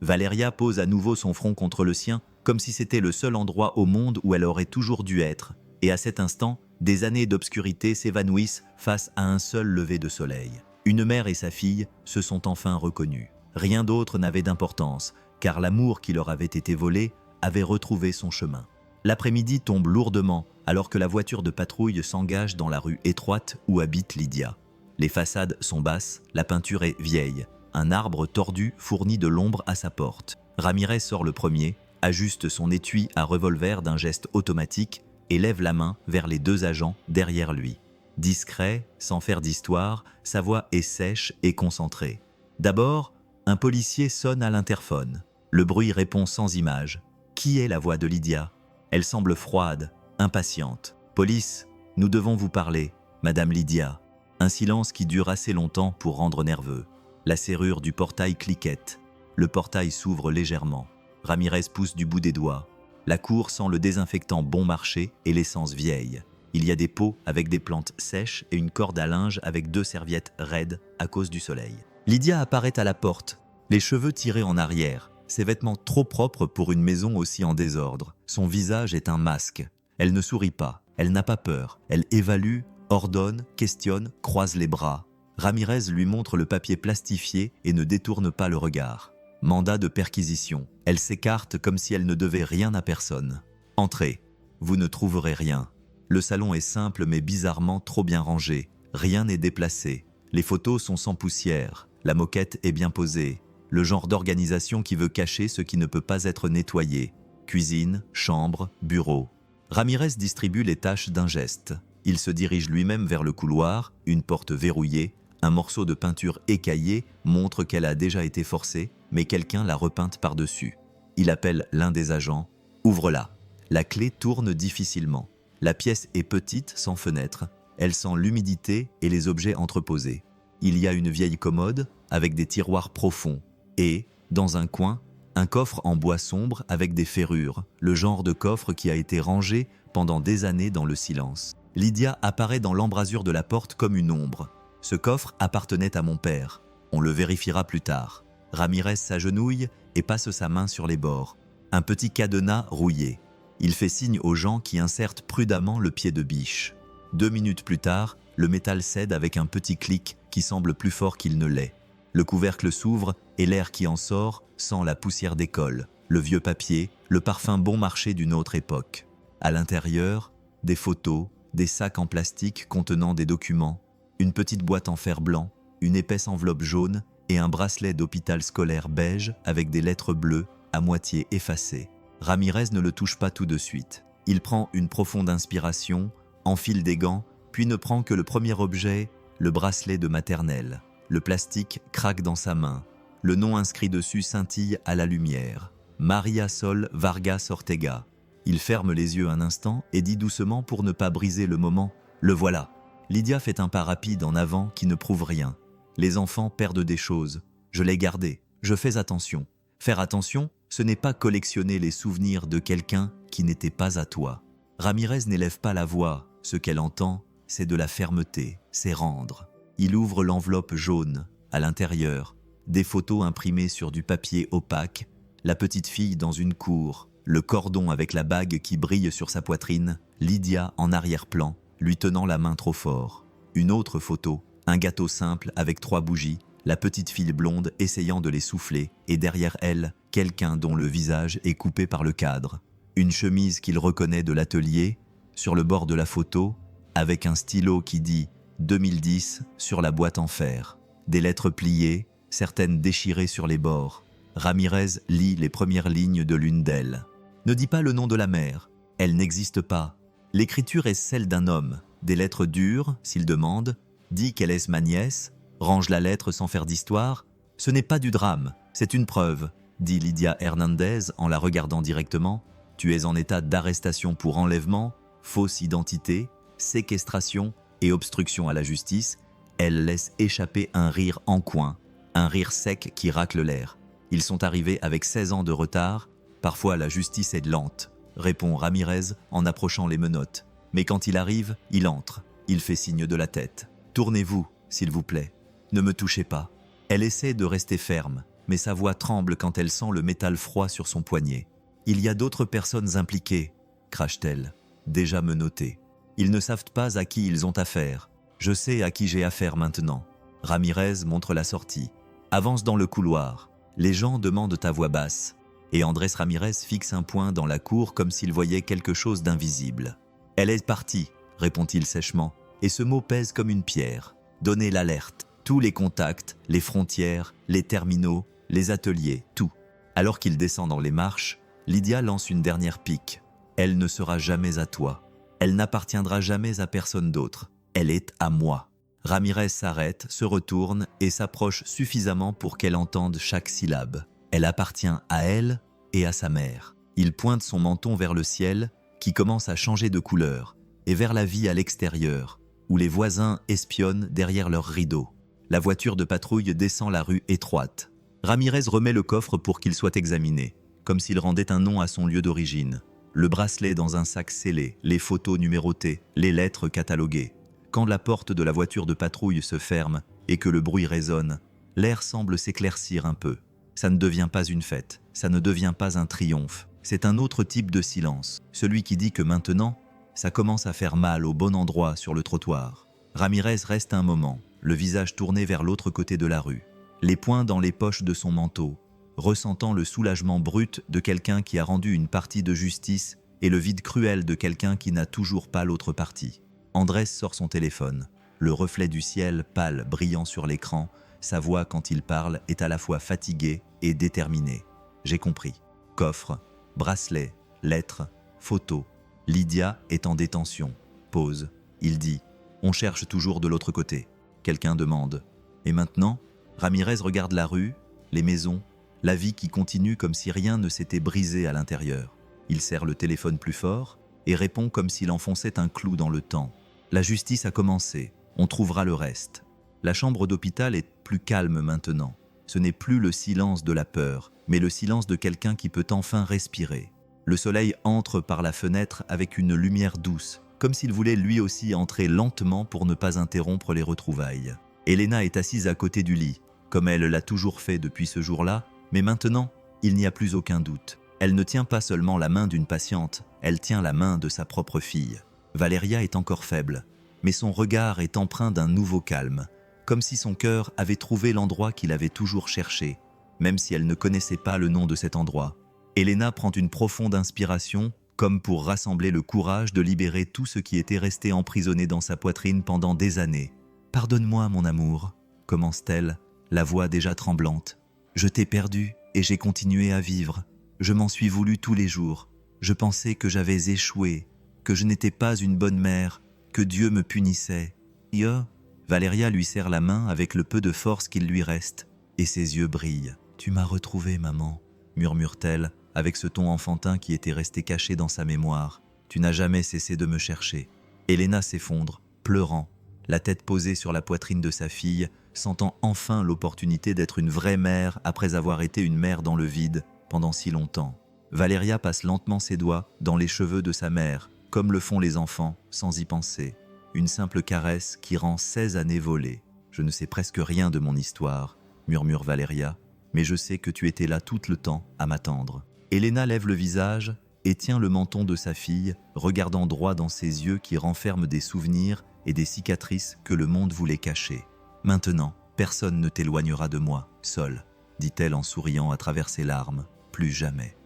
Valeria pose à nouveau son front contre le sien, comme si c'était le seul endroit au monde où elle aurait toujours dû être. Et à cet instant, des années d'obscurité s'évanouissent face à un seul lever de soleil. Une mère et sa fille se sont enfin reconnues. Rien d'autre n'avait d'importance, car l'amour qui leur avait été volé avait retrouvé son chemin. L'après-midi tombe lourdement alors que la voiture de patrouille s'engage dans la rue étroite où habite Lydia. Les façades sont basses, la peinture est vieille. Un arbre tordu fournit de l'ombre à sa porte. Ramirez sort le premier, ajuste son étui à revolver d'un geste automatique et lève la main vers les 2 agents derrière lui. Discret, sans faire d'histoire, sa voix est sèche et concentrée. D'abord, un policier sonne à l'interphone. Le bruit répond sans image. Qui est la voix de Lydia ? Elle semble froide, impatiente. « Police, nous devons vous parler. » Madame Lydia. Un silence qui dure assez longtemps pour rendre nerveux. La serrure du portail cliquette. Le portail s'ouvre légèrement. Ramirez pousse du bout des doigts. La cour sent le désinfectant bon marché et l'essence vieille. Il y a des pots avec des plantes sèches et une corde à linge avec 2 serviettes raides à cause du soleil. Lydia apparaît à la porte, les cheveux tirés en arrière, ses vêtements trop propres pour une maison aussi en désordre. Son visage est un masque. Elle ne sourit pas, elle n'a pas peur. Elle évalue, ordonne, questionne, croise les bras. Ramirez lui montre le papier plastifié et ne détourne pas le regard. Mandat de perquisition. Elle s'écarte comme si elle ne devait rien à personne. Entrez. Vous ne trouverez rien. Le salon est simple mais bizarrement trop bien rangé. Rien n'est déplacé. Les photos sont sans poussière. La moquette est bien posée. Le genre d'organisation qui veut cacher ce qui ne peut pas être nettoyé. Cuisine, chambre, bureau. Ramirez distribue les tâches d'un geste. Il se dirige lui-même vers le couloir, une porte verrouillée. Un morceau de peinture écaillée montre qu'elle a déjà été forcée, mais quelqu'un l'a repeinte par-dessus. Il appelle l'un des agents. « Ouvre-la ». La clé tourne difficilement. La pièce est petite, sans fenêtre. Elle sent l'humidité et les objets entreposés. Il y a une vieille commode avec des tiroirs profonds. Et, dans un coin, un coffre en bois sombre avec des ferrures, le genre de coffre qui a été rangé pendant des années dans le silence. Lydia apparaît dans l'embrasure de la porte comme une ombre. Ce coffre appartenait à mon père. On le vérifiera plus tard. Ramirez s'agenouille et passe sa main sur les bords. Un petit cadenas rouillé. Il fait signe aux gens qui insertent prudemment le pied de biche. 2 minutes plus tard, le métal cède avec un petit clic qui semble plus fort qu'il ne l'est. Le couvercle s'ouvre et l'air qui en sort sent la poussière d'école, le vieux papier, le parfum bon marché d'une autre époque. À l'intérieur, des photos, des sacs en plastique contenant des documents, une petite boîte en fer blanc, une épaisse enveloppe jaune et un bracelet d'hôpital scolaire beige avec des lettres bleues à moitié effacées. Ramirez ne le touche pas tout de suite. Il prend une profonde inspiration, enfile des gants, puis ne prend que le premier objet, le bracelet de maternelle. Le plastique craque dans sa main. Le nom inscrit dessus scintille à la lumière. Maria Sol Vargas Ortega. Il ferme les yeux un instant et dit doucement pour ne pas briser le moment « Le voilà ». Lydia fait un pas rapide en avant qui ne prouve rien. Les enfants perdent des choses. Je l'ai gardé. Je fais attention. Faire attention, ce n'est pas collectionner les souvenirs de quelqu'un qui n'était pas à toi. Ramirez n'élève pas la voix. Ce qu'elle entend, c'est de la fermeté, c'est rendre. Il ouvre l'enveloppe jaune. À l'intérieur, des photos imprimées sur du papier opaque, la petite fille dans une cour, le cordon avec la bague qui brille sur sa poitrine, Lydia en arrière-plan, lui tenant la main trop fort. Une autre photo, un gâteau simple avec 3 bougies, la petite fille blonde essayant de les souffler, et derrière elle, quelqu'un dont le visage est coupé par le cadre. Une chemise qu'il reconnaît de l'atelier, sur le bord de la photo, avec un stylo qui dit 2010 sur la boîte en fer. Des lettres pliées, certaines déchirées sur les bords. Ramirez lit les premières lignes de l'une d'elles. Ne dis pas le nom de la mère, elle n'existe pas. L'écriture est celle d'un homme. Des lettres dures, s'il demande, dit qu'elle est ma nièce, range la lettre sans faire d'histoire. Ce n'est pas du drame, c'est une preuve, dit Lydia Hernandez en la regardant directement. Tu es en état d'arrestation pour enlèvement, fausse identité, séquestration et obstruction à la justice. Elle laisse échapper un rire en coin, un rire sec qui racle l'air. Ils sont arrivés avec 16 ans de retard. Parfois la justice est lente, répond Ramirez en approchant les menottes. Mais quand il arrive, il entre. Il fait signe de la tête. Tournez-vous, s'il vous plaît. Ne me touchez pas. Elle essaie de rester ferme, mais sa voix tremble quand elle sent le métal froid sur son poignet. Il y a d'autres personnes impliquées, crache-t-elle, déjà menottées. Ils ne savent pas à qui ils ont affaire. Je sais à qui j'ai affaire maintenant. Ramirez montre la sortie. Avance dans le couloir. Les gens demandent à voix basse. Et Andrés Ramirez fixe un point dans la cour comme s'il voyait quelque chose d'invisible. « Elle est partie », répond-il sèchement, et ce mot pèse comme une pierre. « Donnez l'alerte. Tous les contacts, les frontières, les terminaux, les ateliers, tout. » Alors qu'il descend dans les marches, Lydia lance une dernière pique. « Elle ne sera jamais à toi. Elle n'appartiendra jamais à personne d'autre. Elle est à moi. » Ramirez s'arrête, se retourne et s'approche suffisamment pour qu'elle entende chaque syllabe. Elle appartient à elle et à sa mère. Il pointe son menton vers le ciel, qui commence à changer de couleur, et vers la vie à l'extérieur, où les voisins espionnent derrière leurs rideaux. La voiture de patrouille descend la rue étroite. Ramirez remet le coffre pour qu'il soit examiné, comme s'il rendait un nom à son lieu d'origine. Le bracelet dans un sac scellé, les photos numérotées, les lettres cataloguées. Quand la porte de la voiture de patrouille se ferme et que le bruit résonne, l'air semble s'éclaircir un peu. Ça ne devient pas une fête, ça ne devient pas un triomphe. C'est un autre type de silence, celui qui dit que maintenant, ça commence à faire mal au bon endroit sur le trottoir. Ramirez reste un moment, le visage tourné vers l'autre côté de la rue, les poings dans les poches de son manteau, ressentant le soulagement brut de quelqu'un qui a rendu une partie de justice et le vide cruel de quelqu'un qui n'a toujours pas l'autre partie. Andrés sort son téléphone, le reflet du ciel pâle brillant sur l'écran, sa voix quand il parle est à la fois fatiguée et déterminée. J'ai compris. Coffre, bracelet, lettres, photos. Lydia est en détention. Pause. Il dit « On cherche toujours de l'autre côté ». Quelqu'un demande « Et maintenant ?» Ramirez regarde la rue, les maisons, la vie qui continue comme si rien ne s'était brisé à l'intérieur. Il serre le téléphone plus fort et répond comme s'il enfonçait un clou dans le temps. La justice a commencé, on trouvera le reste. La chambre d'hôpital est plus calme maintenant. Ce n'est plus le silence de la peur, mais le silence de quelqu'un qui peut enfin respirer. Le soleil entre par la fenêtre avec une lumière douce, comme s'il voulait lui aussi entrer lentement pour ne pas interrompre les retrouvailles. Elena est assise à côté du lit, comme elle l'a toujours fait depuis ce jour-là, mais maintenant, il n'y a plus aucun doute. Elle ne tient pas seulement la main d'une patiente, elle tient la main de sa propre fille. Valeria est encore faible, mais son regard est empreint d'un nouveau calme, comme si son cœur avait trouvé l'endroit qu'il avait toujours cherché, même si elle ne connaissait pas le nom de cet endroit. Elena prend une profonde inspiration, comme pour rassembler le courage de libérer tout ce qui était resté emprisonné dans sa poitrine pendant des années. « Pardonne-moi, mon amour », commence-t-elle, la voix déjà tremblante. « Je t'ai perdu et j'ai continué à vivre. Je m'en suis voulu tous les jours. Je pensais que j'avais échoué, que je n'étais pas une bonne mère, que Dieu me punissait. Yo !» Valeria lui serre la main avec le peu de force qu'il lui reste, et ses yeux brillent. « Tu m'as retrouvée, maman », murmure-t-elle, avec ce ton enfantin qui était resté caché dans sa mémoire. « Tu n'as jamais cessé de me chercher. » Elena s'effondre, pleurant, la tête posée sur la poitrine de sa fille, sentant enfin l'opportunité d'être une vraie mère après avoir été une mère dans le vide pendant si longtemps. Valeria passe lentement ses doigts dans les cheveux de sa mère, comme le font les enfants, sans y penser. Une simple caresse qui rend 16 années volées. « Je ne sais presque rien de mon histoire », murmure Valeria, « mais je sais que tu étais là tout le temps à m'attendre. » Elena lève le visage et tient le menton de sa fille, regardant droit dans ses yeux qui renferment des souvenirs et des cicatrices que le monde voulait cacher. « Maintenant, personne ne t'éloignera de moi, Sol, » dit-elle en souriant à travers ses larmes. « Plus jamais. »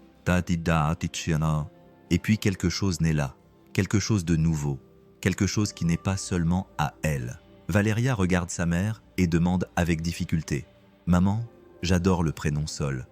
Et puis quelque chose naît là, quelque chose de nouveau, quelque chose qui n'est pas seulement à elle. Valeria regarde sa mère et demande avec difficulté « Maman, j'adore le prénom Sol. »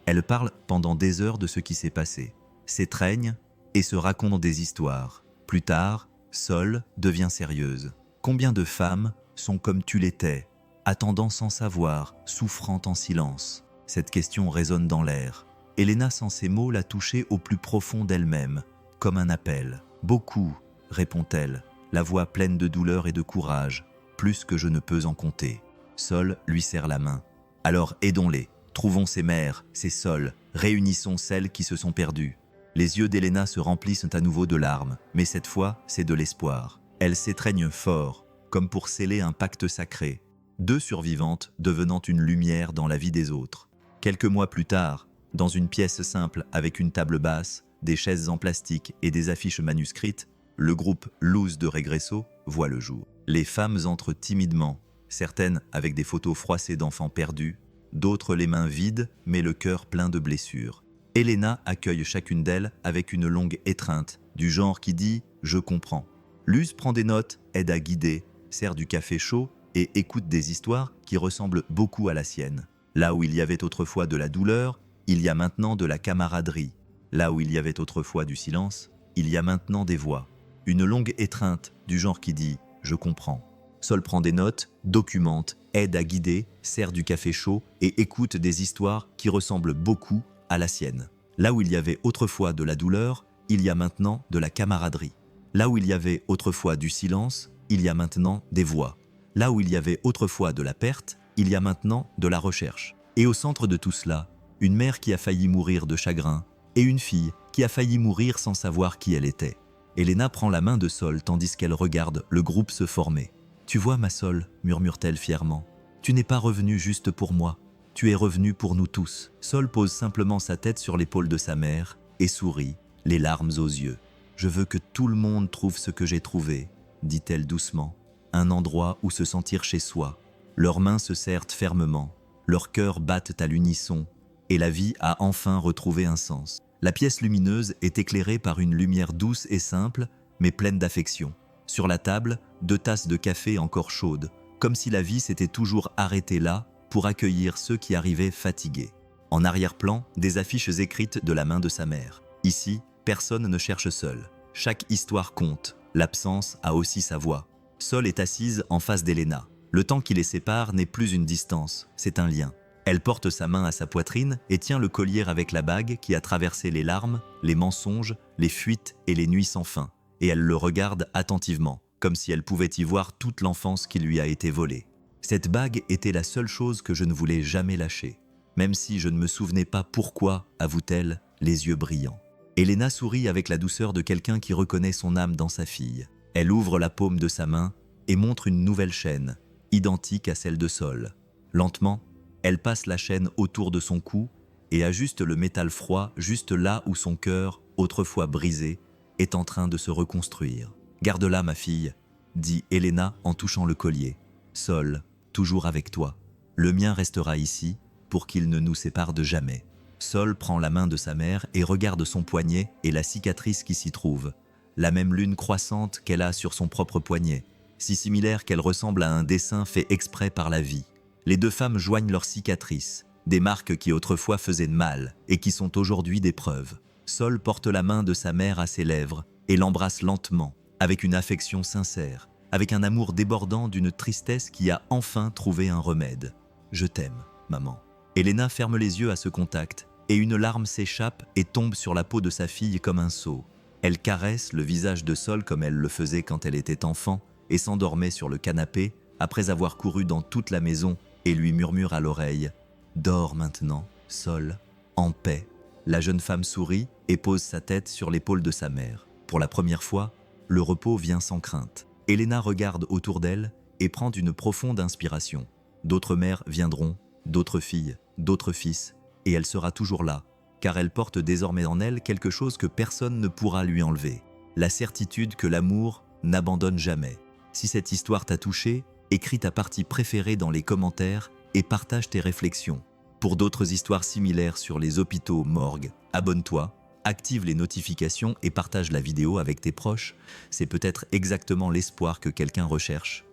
Elle parle pendant des heures de ce qui s'est passé, s'étreigne et se raconte des histoires. Plus tard, Sol devient sérieuse. Combien de femmes sont comme tu l'étais, attendant sans savoir, souffrant en silence? Cette question résonne dans l'air. Elena, sans ces mots, l'a touchée au plus profond d'elle-même, comme un appel. « Beaucoup », répond-elle, la voix pleine de douleur et de courage, plus que je ne peux en compter. Sol lui serre la main. « Alors aidons-les, trouvons ces mères, ces sols, réunissons celles qui se sont perdues. » Les yeux d'Elena se remplissent à nouveau de larmes, mais cette fois, c'est de l'espoir. Elle s'étreigne fort, comme pour sceller un pacte sacré. 2 survivantes devenant une lumière dans la vie des autres. Quelques mois plus tard, dans une pièce simple avec une table basse, des chaises en plastique et des affiches manuscrites, le groupe Luz de Regresso voit le jour. Les femmes entrent timidement, certaines avec des photos froissées d'enfants perdus, d'autres les mains vides mais le cœur plein de blessures. Elena accueille chacune d'elles avec une longue étreinte, du genre qui dit « je comprends ». Luz prend des notes, aide à guider, sert du café chaud et écoute des histoires qui ressemblent beaucoup à la sienne. Là où il y avait autrefois de la douleur, il y a maintenant de la camaraderie. Là où il y avait autrefois du silence, il y a maintenant des voix. Une longue étreinte, du genre qui dit « je comprends ». Sol prend des notes, documente, aide à guider, sert du café chaud et écoute des histoires qui ressemblent beaucoup à la sienne. Là où il y avait autrefois de la douleur, il y a maintenant de la camaraderie. Là où il y avait autrefois du silence, il y a maintenant des voix. Là où il y avait autrefois de la perte, il y a maintenant de la recherche. Et au centre de tout cela, une mère qui a failli mourir de chagrin et une fille qui a failli mourir sans savoir qui elle était. Elena prend la main de Sol tandis qu'elle regarde le groupe se former. « Tu vois, ma Sol, murmure-t-elle fièrement, tu n'es pas revenue juste pour moi, tu es revenue pour nous tous. » Sol pose simplement sa tête sur l'épaule de sa mère et sourit, les larmes aux yeux. « Je veux que tout le monde trouve ce que j'ai trouvé, » dit-elle doucement, un endroit où se sentir chez soi. Leurs mains se serrent fermement, leurs cœurs battent à l'unisson, et la vie a enfin retrouvé un sens. La pièce lumineuse est éclairée par une lumière douce et simple, mais pleine d'affection. Sur la table, 2 tasses de café encore chaudes, comme si la vie s'était toujours arrêtée là pour accueillir ceux qui arrivaient fatigués. En arrière-plan, des affiches écrites de la main de sa mère. Ici, personne ne cherche seul. Chaque histoire compte. L'absence a aussi sa voix. Sol est assise en face d'Elena. Le temps qui les sépare n'est plus une distance, c'est un lien. Elle porte sa main à sa poitrine et tient le collier avec la bague qui a traversé les larmes, les mensonges, les fuites et les nuits sans fin. Et elle le regarde attentivement, comme si elle pouvait y voir toute l'enfance qui lui a été volée. Cette bague était la seule chose que je ne voulais jamais lâcher, même si je ne me souvenais pas pourquoi, avoue-t-elle, les yeux brillants. Elena sourit avec la douceur de quelqu'un qui reconnaît son âme dans sa fille. Elle ouvre la paume de sa main et montre une nouvelle chaîne, identique à celle de Sol. Lentement, elle passe la chaîne autour de son cou et ajuste le métal froid juste là où son cœur, autrefois brisé, est en train de se reconstruire. « Garde-la, ma fille, » dit Elena en touchant le collier. « Sol, toujours avec toi. Le mien restera ici pour qu'il ne nous sépare de jamais. » Sol prend la main de sa mère et regarde son poignet et la cicatrice qui s'y trouve. La même lune croissante qu'elle a sur son propre poignet, si similaire qu'elle ressemble à un dessin fait exprès par la vie. Les 2 femmes joignent leurs cicatrices, des marques qui autrefois faisaient mal et qui sont aujourd'hui des preuves. Sol porte la main de sa mère à ses lèvres et l'embrasse lentement, avec une affection sincère, avec un amour débordant d'une tristesse qui a enfin trouvé un remède. « Je t'aime, maman. » Elena ferme les yeux à ce contact et une larme s'échappe et tombe sur la peau de sa fille comme un seau. Elle caresse le visage de Sol comme elle le faisait quand elle était enfant et s'endormait sur le canapé après avoir couru dans toute la maison et lui murmure à l'oreille « Dors maintenant, Sol, en paix ». La jeune femme sourit et pose sa tête sur l'épaule de sa mère. Pour la première fois, le repos vient sans crainte. Elena regarde autour d'elle et prend une profonde inspiration. D'autres mères viendront, d'autres filles, d'autres fils, et elle sera toujours là, car elle porte désormais en elle quelque chose que personne ne pourra lui enlever. La certitude que l'amour n'abandonne jamais. Si cette histoire t'a touché, écris ta partie préférée dans les commentaires et partage tes réflexions. Pour d'autres histoires similaires sur les hôpitaux, morgues, abonne-toi, active les notifications et partage la vidéo avec tes proches. C'est peut-être exactement l'espoir que quelqu'un recherche.